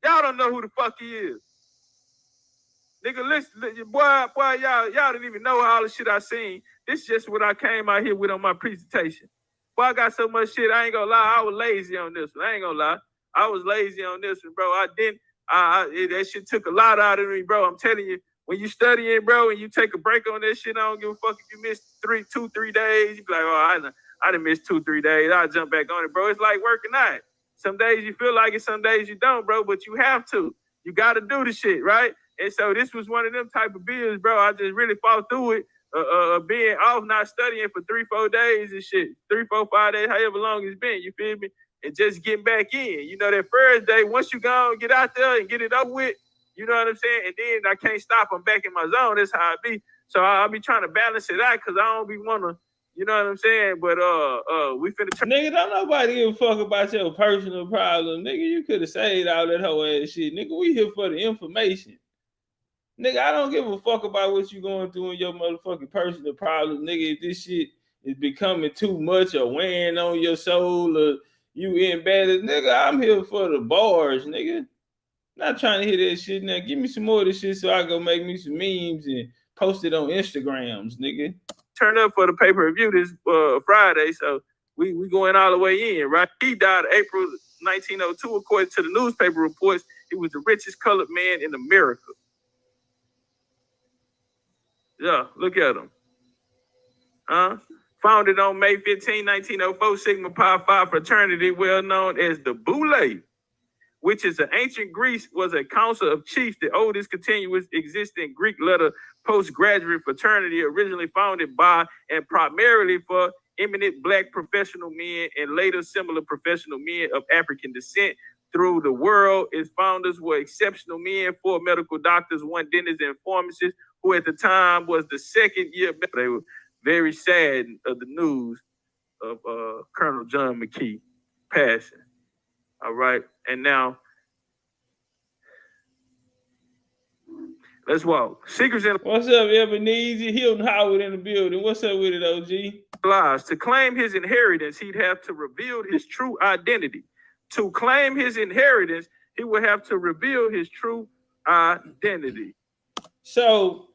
C: Y'all don't know who the fuck he is. Nigga, listen, boy, y'all didn't even know all the shit I seen. This is just what I came out here with on my presentation. Boy, I got so much shit, I ain't gonna lie, I was lazy on this one. I ain't gonna lie. I was lazy on this one, bro. That shit took a lot out of me, bro. I'm telling you, when you studying, bro, and you take a break on this shit, I don't give a fuck if you miss 2-3 days. You be like, oh, I done missed 2-3 days. I'll jump back on it, bro. It's like working out. Some days you feel like it, some days you don't, bro, but you have to. You gotta do the shit, right? And so this was one of them type of bills, bro. I just really fought through it, being off, not studying for 3-4 days and shit. 3-4-5 days, however long it's been, you feel me? And just getting back in. You know, that first day, once you go and get out there and get it up with, you know what I'm saying? And then I can't stop. I'm back in my zone. That's how I be. So I'll be trying to balance it out because I don't be want to, you know what I'm saying? But we finna
A: nigga, don't nobody give a fuck about your personal problem. Nigga, you could have saved all that whole ass shit. Nigga, we here for the information. Nigga, I don't give a fuck about what you going through in your motherfucking personal problems. Nigga, if this shit is becoming too much or weighing on your soul or you in bad, nigga, I'm here for the bars, nigga. Not trying to hear that shit. Now, give me some more of this shit so I go make me some memes and post it on Instagrams, nigga.
C: Turn up for the pay-per-view this Friday, so we going all the way in, right? He died April 1902, according to the newspaper reports. He was the richest colored man in America. Yeah, look at him. Founded on May 15, 1904, Sigma Pi Phi fraternity, well known as the Boule, which is an ancient Greece, was a council of chiefs, the oldest continuous existing Greek letter postgraduate fraternity, originally founded by and primarily for eminent black professional men and later similar professional men of African descent through the world. Its founders were exceptional men, 4 medical doctors, 1 dentist and pharmacist, who at the time was the second year. They were very sad of the news of Colonel John McKee passing. All right, and now let's walk. Secrets in
A: What's up, Ebenezer? Hilton Howard in the building. What's up with it, OG?
C: Lies. To claim his inheritance, he'd have to reveal his true identity. To claim his inheritance, he would have to reveal his true identity.
A: So,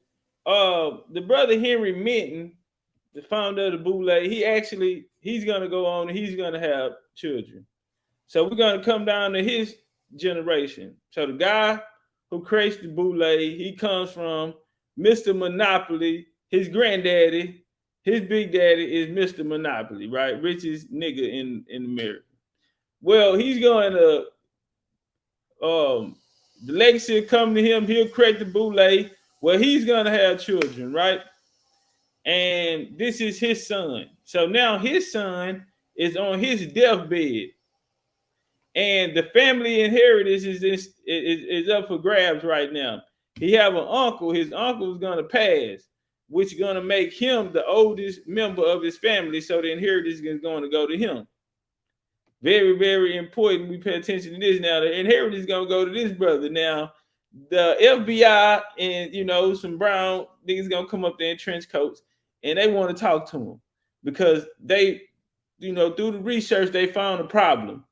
A: the brother Henry Minton, the founder of the Boule, he's gonna go on and he's gonna have children. So we're gonna come down to his generation. So the guy who creates the Boule, he comes from Mr. Monopoly. His granddaddy, his big daddy is Mr. Monopoly, right? Richest nigga in America. Well, he's going to The legacy will come to him. He'll create the boule. Well, he's gonna have children, right? And this is his son. So now his son is on his deathbed, and the family inheritance is up for grabs right now. He have an uncle. His uncle is gonna pass, which is gonna make him the oldest member of his family. So the inheritance is going to go to him. Very, very important. We pay attention to this now. The inheritance is gonna go to this brother. Now, the FBI and some brown niggas gonna come up there in trench coats, and they want to talk to him because they, through the research, they found a problem,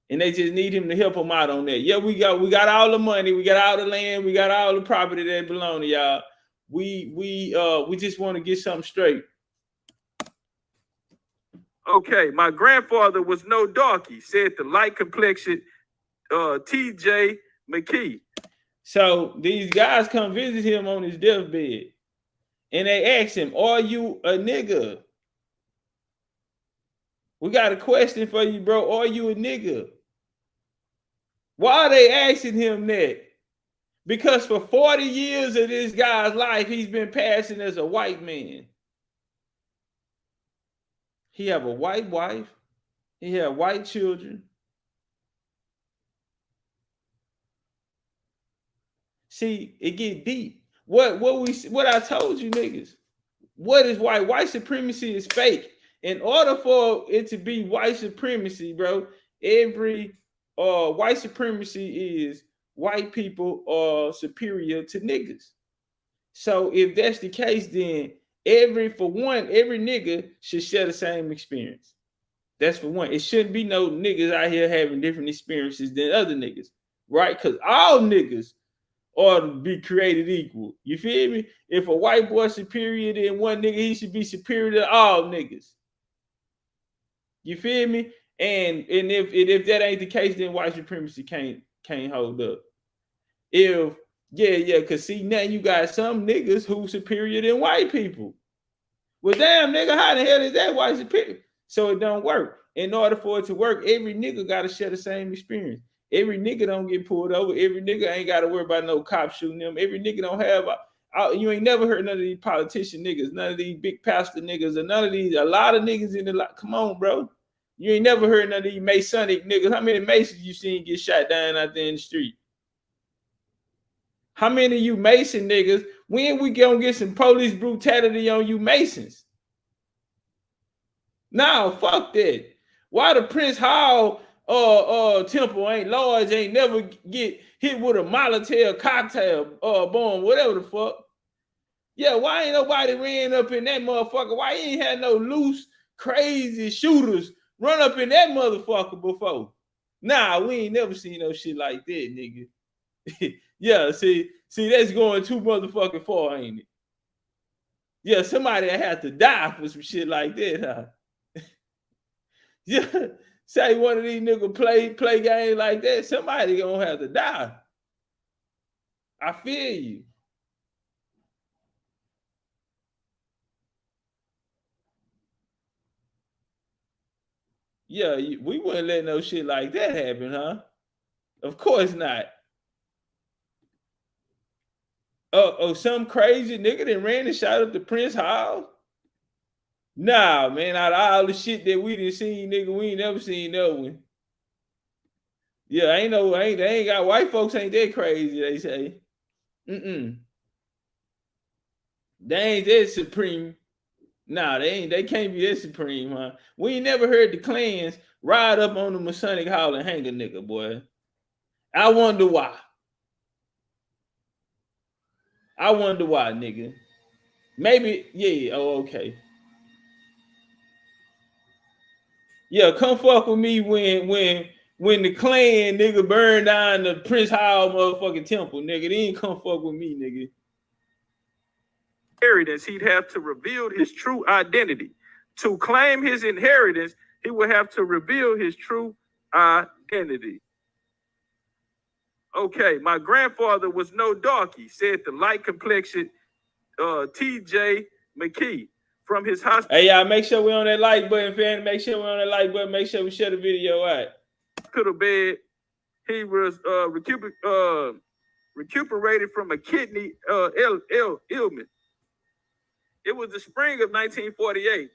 A: and they just need him to help them out on that. Yeah, we got all the money, we got all the land, we got all the property that belong to y'all. We just want to get something straight.
C: Okay, my grandfather was no darky, said the light complexion T.J. McKee.
A: So these guys come visit him on his deathbed, and they ask him, "Are you a nigga? We got a question for you, bro. Are you a nigga?" Why are they asking him that? Because for 40 years of this guy's life, he's been passing as a white man. He have a white wife. He have white children. See, it get deep. What I told you niggas. What is white? White supremacy is fake. In order for it to be white supremacy, bro, every white supremacy is white people are superior to niggas. So if that's the case, then every nigga should share the same experience. That's for one. It shouldn't be no niggas out here having different experiences than other niggas, right? Because all niggas ought to be created equal. You feel me? If a white boy superior than one nigga, he should be superior to all niggas. You feel me? And if that ain't the case, then white supremacy can't hold up. Because see, now you got some niggas who superior than white people. Well, damn, nigga, how the hell is that white superior? So it don't work. In order for it to work, every nigga got to share the same experience. Every nigga don't get pulled over. Every nigga ain't got to worry about no cop shooting them. Every nigga don't have you ain't never heard none of these politician niggas, none of these big pastor niggas, or none of these, a lot of niggas in the, come on, bro. You ain't never heard none of these Masonic niggas. How many Masons you seen get shot down out there in the street? How many of you Mason niggas, when we gonna get some police brutality on you Masons? No, fuck that. Why the Prince Hall temple ain't large, ain't never get hit with a Molotov cocktail bomb, whatever the fuck. Yeah, why ain't nobody ran up in that motherfucker? Why ain't had no loose, crazy shooters run up in that motherfucker before? Nah, we ain't never seen no shit like that, nigga. Yeah, see, that's going too motherfucking far, ain't it? Yeah, somebody had to die for some shit like that, huh? Yeah, say one of these niggas play games like that, somebody gonna have to die. I feel you. Yeah, we wouldn't let no shit like that happen, huh? Of course not. Some crazy nigga that ran and shot up the Prince Hall? Nah, man, out of all the shit that we done seen, nigga, we ain't never seen no one. Yeah, they ain't got white folks ain't that crazy, they say. They ain't that supreme. Nah, they can't be that supreme, huh? We ain't never heard the clans ride up on the Masonic Hall and hang a nigga, boy. I wonder why. Nigga. Maybe, yeah, okay. Yeah, come fuck with me when the Klan nigga burned down the Prince Hall motherfucking temple, nigga. They ain't come fuck with me, nigga.
C: Inheritance, he'd have to reveal his true identity. To claim his inheritance, he would have to reveal his true identity. Okay, my grandfather was no darky, said the light complexion T.J. McKee from his hospital.
A: Hey, y'all, make sure we're on that like button, fam. Make sure we're on that like button. Make sure we share the video out.
C: Hospital bed he was recuperated from a kidney ailment. It was the spring of 1948.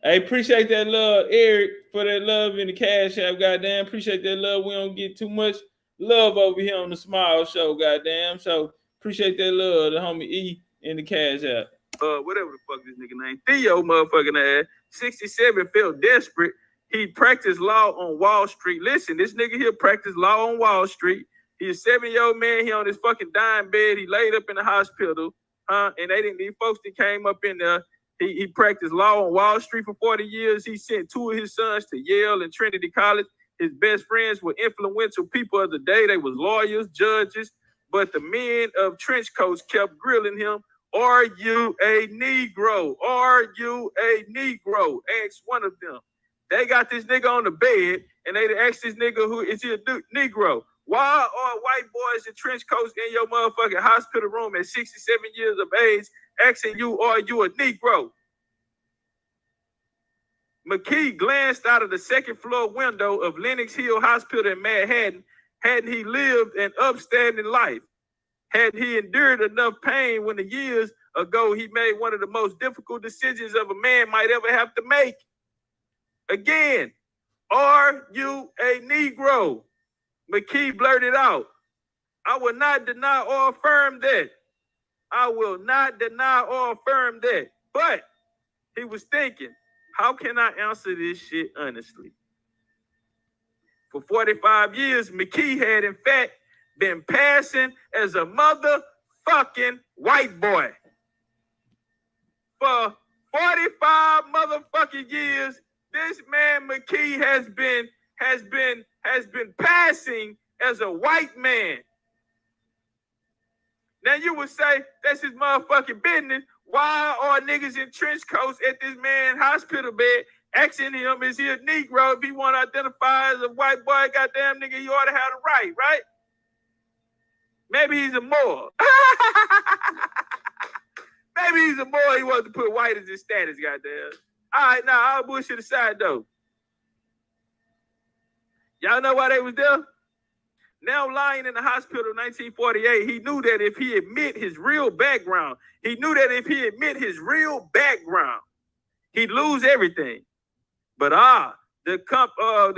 A: I appreciate that love, Eric, for that love in the cash app. Goddamn, appreciate that love. We don't get too much love over here on the Smile Show. Goddamn, so appreciate that love, the homie E in the cash app.
C: Whatever the fuck this nigga name, Theo motherfucking ass. 67 felt desperate. He practiced law on Wall Street. Listen, this nigga here practiced law on Wall Street. He's a 7-year-old man. He on his fucking dying bed. He laid up in the hospital. And these folks that came up in there. He practiced law on Wall Street for 40 years. He sent 2 of his sons to Yale and Trinity College. His best friends were influential people of the day. They was lawyers, judges, but the men of trench coats kept grilling him. Are you a Negro? Are you a Negro? Asked one of them. They got this nigga on the bed, and they asked this nigga, who is he a Negro? Why are white boys in trench coats in your motherfucking hospital room at 67 years of age asking you, are you a Negro? McKee glanced out of the second floor window of Lenox Hill Hospital in Manhattan. Hadn't he lived an upstanding life? Had he endured enough pain when the years ago he made one of the most difficult decisions of a man might ever have to make? Again, are you a Negro? McKee blurted out. I will not deny or affirm that. I will not deny or affirm that. But he was thinking, how can I answer this shit honestly? For 45 years, McKee had in fact been passing as a motherfucking white boy. For 45 motherfucking years, this man McKee has been passing as a white man. Now you would say that's his motherfucking business. Why are niggas in trench coats at this man's hospital bed asking him, is he a Negro? If he want to identify as a white boy, goddamn nigga, you ought to have the right? Maybe he's a Moor. Maybe he's a Moor. He wants to put white as his status, goddamn. All right, now, all bullshit aside, though. Y'all know why they was there? Now lying in the hospital in 1948, he knew that if he admit his real background, he'd lose everything. But the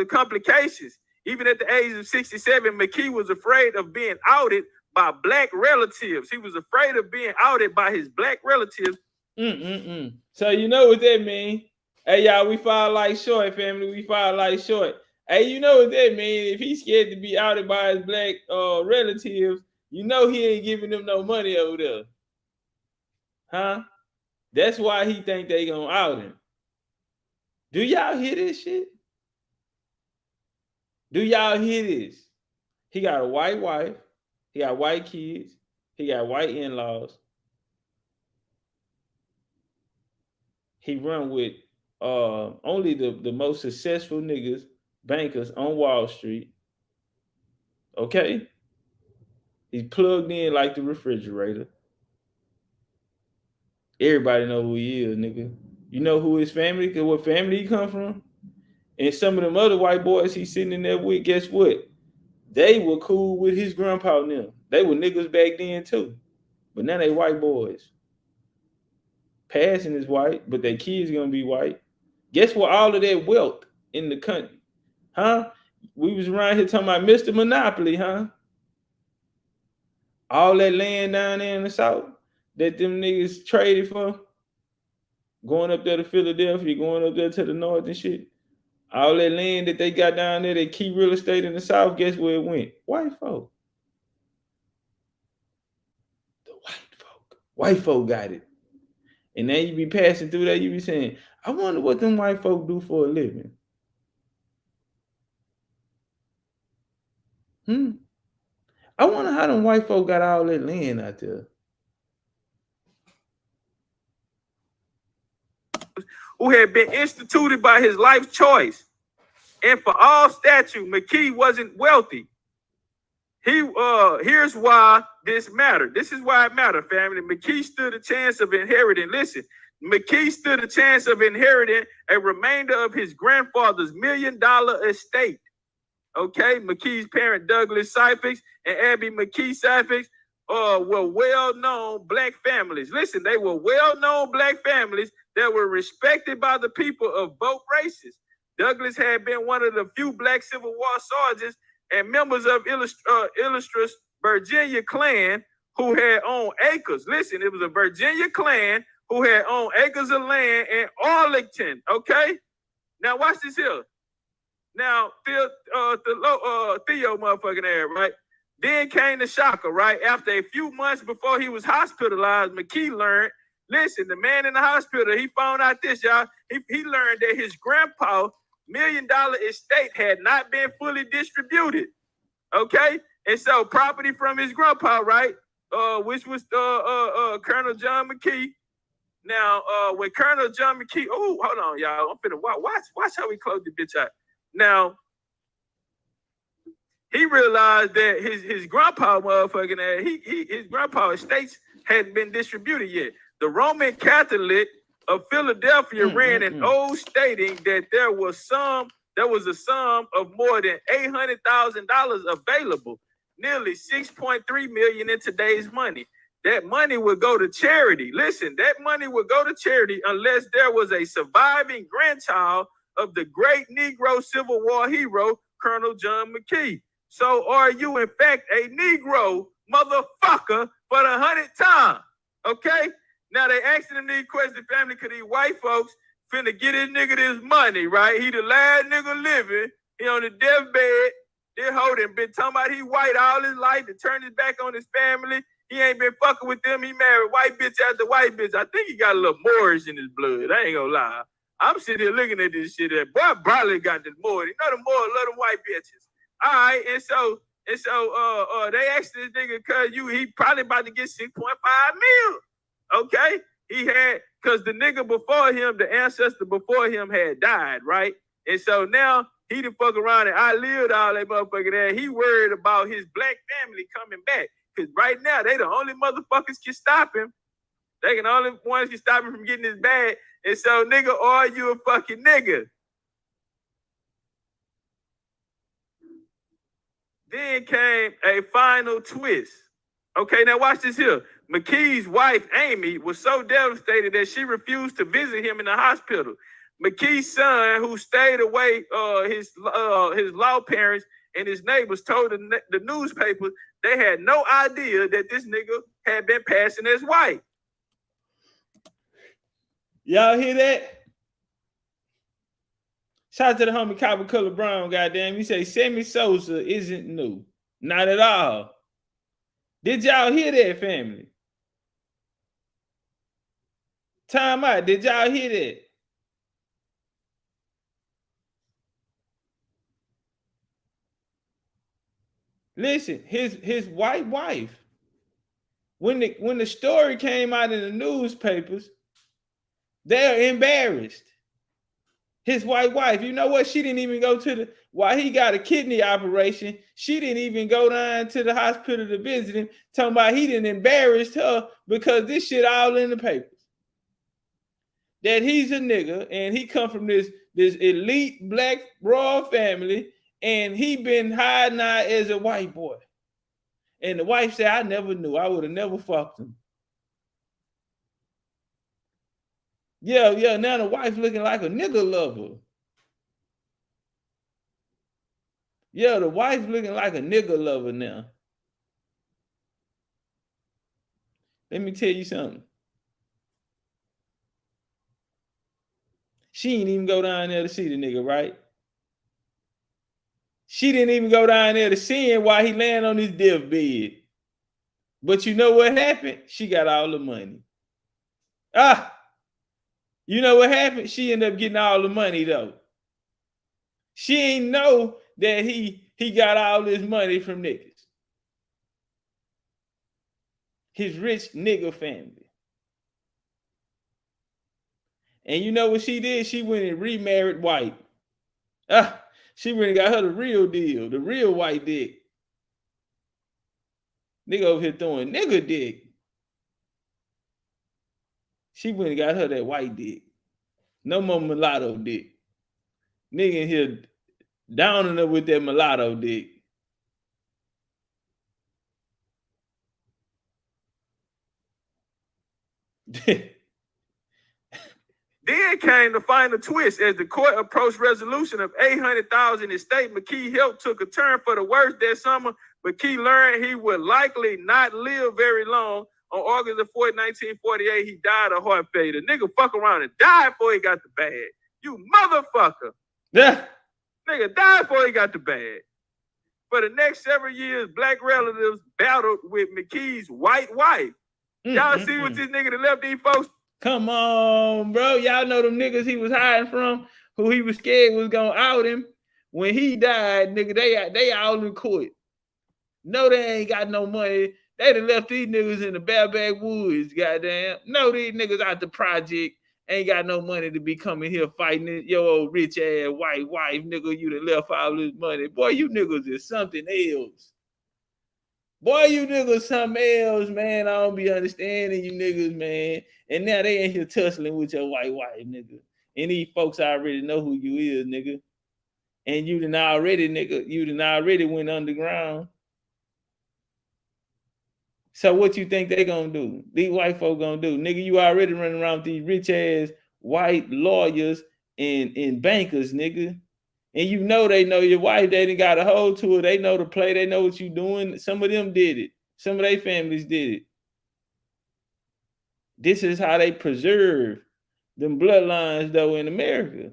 C: complications. Even at the age of 67, McKee was afraid of being outed by black relatives. He was afraid of being outed by his black relatives.
A: So you know what that mean? Hey, y'all, we fall like short, family. We fall like short. Hey, you know what that mean? If he's scared to be outed by his black relatives, you know he ain't giving them no money over there. Huh? That's why he think they gonna out him. Do y'all hear this shit? Do y'all hear this? He got a white wife. He got white kids. He got white in-laws. He run with only the most successful niggas, bankers on Wall Street. Okay? He's plugged in like the refrigerator. Everybody know who he is, nigga. You know who his family, what family he come from? And some of them other white boys he's sitting in there with, guess what? They were cool with his grandpa and them. They were niggas back then too. But now they white boys. Passing is white, but their kids gonna be white. Guess what? All of that wealth in the country. Huh? We was around here talking about Mr. Monopoly, huh? All that land down there in the South that them niggas traded for, going up there to Philadelphia, going up there to the north and shit. All that land that they got down there, that key real estate in the South, guess where it went? White folk. The white folk. White folk got it. And then you be passing through there, you be saying, I wonder what them white folk do for a living. I wonder how them white folk got all that land out there.
C: Who had been instituted by his life choice. And for all statute, McKee wasn't wealthy. Here's why this mattered. This is why it mattered, family. McKee stood a chance of inheriting. Listen, McKee stood a chance of inheriting a remainder of his grandfather's $1 million estate. Okay, McKee's parent Douglas Syphax and Abby McKee Syphax were well-known black families. Listen, they were well-known black families that were respected by the people of both races. Douglas had been one of the few black Civil War sergeants and members of illustrious Virginia clan who had owned acres. Listen, it was a Virginia clan who had owned acres of land in Arlington. Okay, now watch this here. Now, Theo motherfucking ass, right? Then came the shocker, right? After a few months before he was hospitalized, McKee learned, listen, the man in the hospital, he found out this, y'all. He learned that his grandpa's $1 million estate had not been fully distributed. Okay? And so property from his grandpa, right? Which was Colonel John McKee. Now, when Colonel John McKee, oh, hold on, y'all. I'm finna watch how we close the bitch out. Now, he realized that his grandpa motherfucking ass, his grandpa estates hadn't been distributed yet. The Roman Catholic of Philadelphia ran an oath stating that there was a sum of more than $800,000 available, nearly $6.3 million in today's money. That money would go to charity. Listen, that money would go to charity unless there was a surviving grandchild of the great Negro Civil War hero, Colonel John McKee. So are you, in fact, a Negro motherfucker for the 100th time? Okay? Now they asking him these questions, family, because these white folks finna get this nigga this money, right? He the last nigga living. He on the deathbed. This hoe done been talking about he white all his life and turned his back on his family. He ain't been fucking with them. He married white bitch after white bitch. I think he got a little Moorish in his blood. I ain't gonna lie. I'm sitting here looking at this shit. That boy probably got the Moorish. You know the Moors love them white bitches. All right, and so they asked this nigga, cause he probably about to get 6.5 mil. Okay, he had, cause the nigga before him, the ancestor before him had died, right? And so now he done fuck around and outlived all that motherfucker there. He worried about his black family coming back, cause right now they the only motherfuckers can stop him. They can only ones can stop him from getting his bag. And so, nigga, are you a fucking nigga? Then came a final twist. Okay, now watch this here. McKee's wife, Amy, was so devastated that she refused to visit him in the hospital. McKee's son, who stayed away, his law parents and his neighbors told the newspapers they had no idea that this nigga had been passing as white.
A: Y'all hear that? Shout out to the homie Copper Color Brown, goddamn. He say Sammy Sosa isn't new. Not at all. Did y'all hear that, family? Time out. Did y'all hear that? Listen, his white wife, when the story came out in the newspapers, they're embarrassed. His white wife, you know what? She didn't even go to while he got a kidney operation, she didn't even go down to the hospital to visit him, talking about he didn't embarrass her because this shit all in the papers. That he's a nigga and he come from this elite black royal family and he been hiding out as a white boy. And the wife said, I never knew. I would have never fucked him. Yeah, now the wife looking like a nigga lover. Yeah, the wife looking like a nigga lover now. Let me tell you something. She didn't even go down there to see the nigga, right? She didn't even go down there to see him while he laying on his deathbed. But you know what happened? She got all the money. You know what happened? She ended up getting all the money though. She ain't know that he got all this money from niggas. His rich nigga family. And you know what she did? She went and remarried white. She went and got her the real deal, the real white dick. Nigga over here throwing nigga dick. She went and got her that white dick. No more mulatto dick. Nigga in here Downing her with that mulatto dick.
C: Then came the final twist as the court approached resolution of $800,000 in state. McKee health took a turn for the worse that summer. McKee learned he would likely not live very long. On August the 4th, 1948, he died of heart failure. Nigga fuck around and died before he got the bag. You motherfucker.
A: Yeah.
C: Nigga died before he got the bag. For the next several years, black relatives battled with McKee's white wife. Y'all see what this nigga that left these folks?
A: Come on, bro. Y'all know them niggas he was hiding from, who he was scared was gonna out him. When he died, nigga, they all in court. No, they ain't got no money. They done left these niggas in the bareback woods, goddamn. No, these niggas out the project ain't got no money to be coming here fighting your old rich ass white wife, nigga. You done left all this money. Boy, you niggas is something else. Boy, you niggas something else, man. I don't be understanding you niggas, man. And now they ain't here tussling with your white wife, nigga. And these folks already know who you is, nigga. And you done already, nigga, you done already went underground. So what you think they gonna do? These white folk gonna do? Nigga, you already running around with these rich ass white lawyers and bankers, nigga. And you know they know your wife, they done got a hold to her. They know the play, they know what you doing. Some of them did it. Some of their families did it. This is how they preserve them bloodlines, though, in America.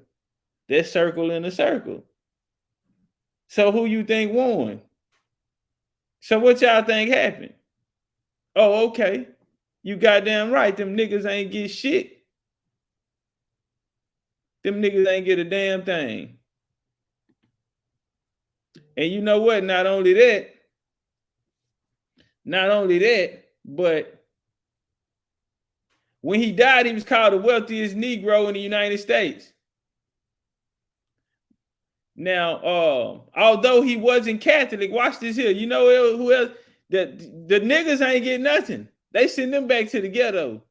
A: That circle in a circle. So who you think won? So what y'all think happened? Oh, okay. You goddamn right. Them niggas ain't get shit. Them niggas ain't get a damn thing. And you know what? Not only that, but when he died, he was called the wealthiest Negro in the United States. Now, although he wasn't Catholic, watch this here. You know who else? The niggas ain't getting nothing. They send them back to the ghetto.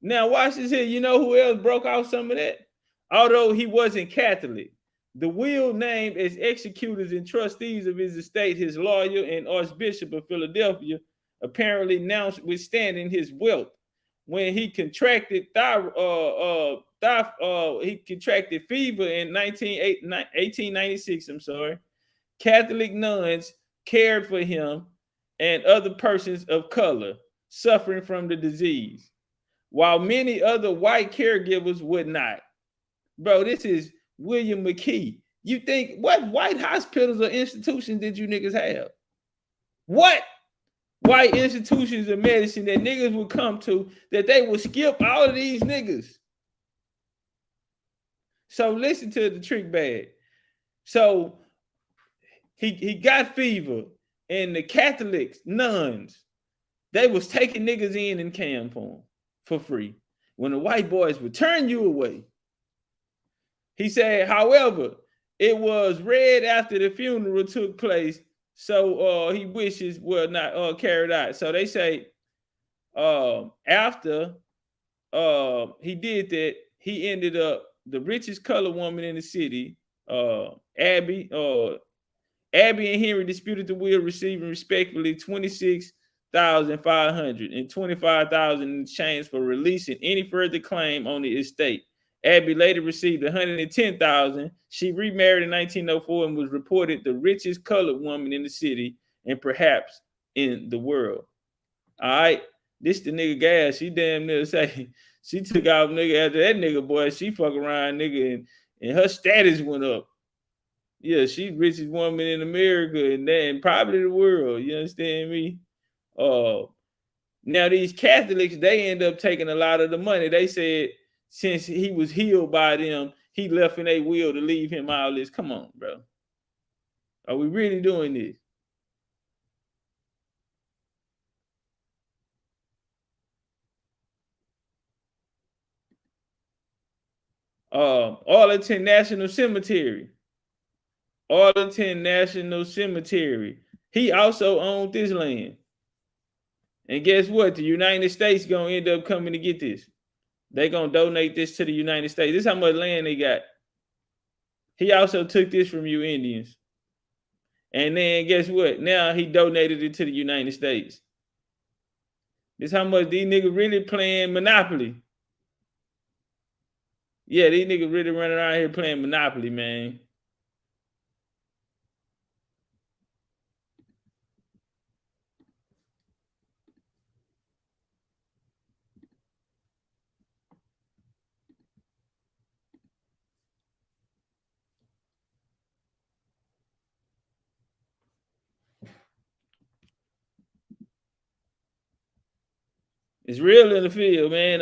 A: Now, watch this here. You know who else broke off some of that? Although he wasn't Catholic, the will named as executors and trustees of his estate his lawyer and Archbishop of Philadelphia, apparently notwithstanding his wealth. When he contracted fever in 1896, Catholic nuns cared for him and other persons of color suffering from the disease, while many other white caregivers would not. Bro, this is William McKee. You think, what white hospitals or institutions did you niggas have? What white institutions of medicine that niggas would come to that they would skip all of these niggas? So listen to the trick bag. So he got fever, and the Catholics, nuns, they was taking niggas in and caring for him for free. When the white boys would turn you away. He said, however, it was read after the funeral took place, so he wishes were not carried out. So they say after he did that, he ended up the richest colored woman in the city, Abby and Henry disputed the will, receiving respectively $26,500 and $25,000 in exchange for releasing any further claim on the estate. Abby later received $110,000. She remarried in 1904 and was reported the richest colored woman in the city and perhaps in the world. All right, this the nigga gas. She damn near say she took out nigga after that nigga, boy. She fuck around nigga and her status went up. Yeah, she's richest woman in America and then probably the world. You understand me? Now these Catholics, they end up taking a lot of the money. They said since he was healed by them, he left in their will to leave him all this. Come on, bro. Are we really doing this? Arlington National Cemetery. Arlington National Cemetery. He also owned this land. And guess what? The United States gonna end up coming to get this. They gonna donate this to the United States. This is how much land they got. He also took this from you Indians. And then guess what? Now he donated it to the United States. This how much these niggas really playing Monopoly. Yeah, these niggas really running around here playing Monopoly, man. It's real in the field, man.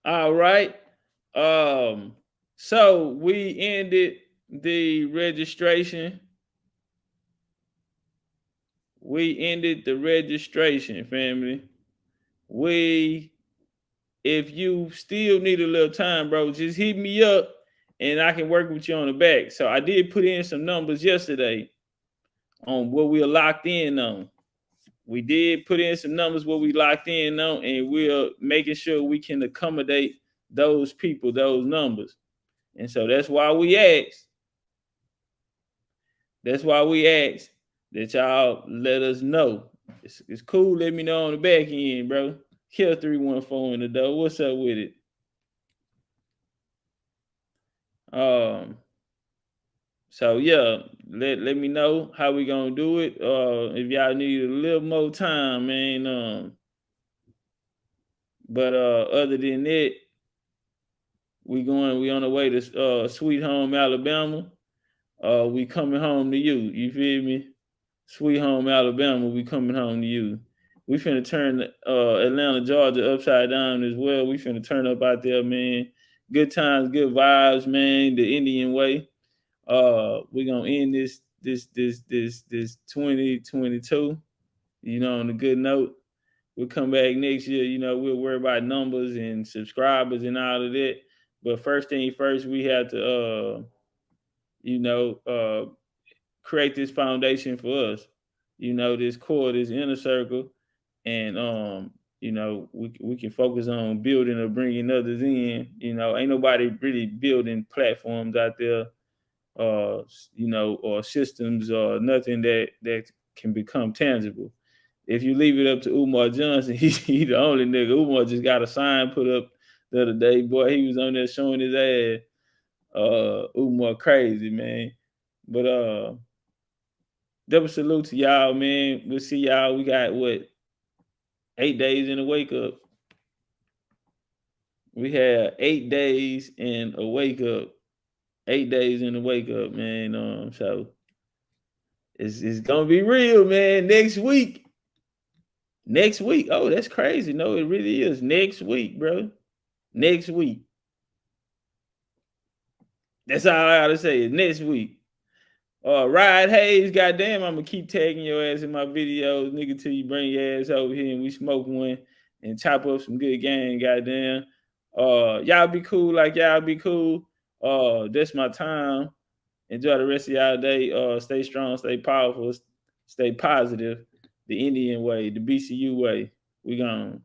A: All right. So we ended the registration. We ended the registration, family. If you still need a little time, bro, just hit me up and I can work with you on the back. So I did put in some numbers yesterday on what we are locked in on. We did put in some numbers what we locked in on, and we're making sure we can accommodate those people, those numbers. And so that's why we asked. That's why we asked that y'all let us know. It's cool. Let me know on the back end, bro. Kill 314 in the door. What's up with it? So yeah, let me know how we gonna do it. If y'all need a little more time, man. But other than that, we on the way to Sweet Home, Alabama. We coming home to you. You feel me? Sweet Home, Alabama. We coming home to you. We finna turn Atlanta, Georgia upside down as well. We finna turn up out there, man. Good times, good vibes, man. The Indian way. We're gonna end this 2022, on a good note. We'll come back next year, we'll worry about numbers and subscribers and all of that. But first thing first, we have to create this foundation for us, this core, this inner circle, and we can focus on building or bringing others in. Ain't nobody really building platforms out there, or systems or nothing that can become tangible. If you leave it up to Umar Johnson, he the only nigga. Umar just got a sign put up the other day. Boy, he was on there showing his ass. Umar crazy, man. But double salute to y'all, man. We'll see y'all. We got 8 days in a wake up. We had 8 days in a wake up. 8 days in a wake up, man. So it's gonna be real, man. Next week. Oh, that's crazy. No, it really is. Next week, bro. Next week. That's all I gotta say is next week. Ride Hayes, goddamn, I'm gonna keep tagging your ass in my videos, nigga, till you bring your ass over here and we smoke one and chop up some good game, goddamn. Y'all be cool like y'all be cool. That's my time. Enjoy the rest of y'all day. Stay strong, stay powerful, stay positive. The Indian way, the BCU way. We gone.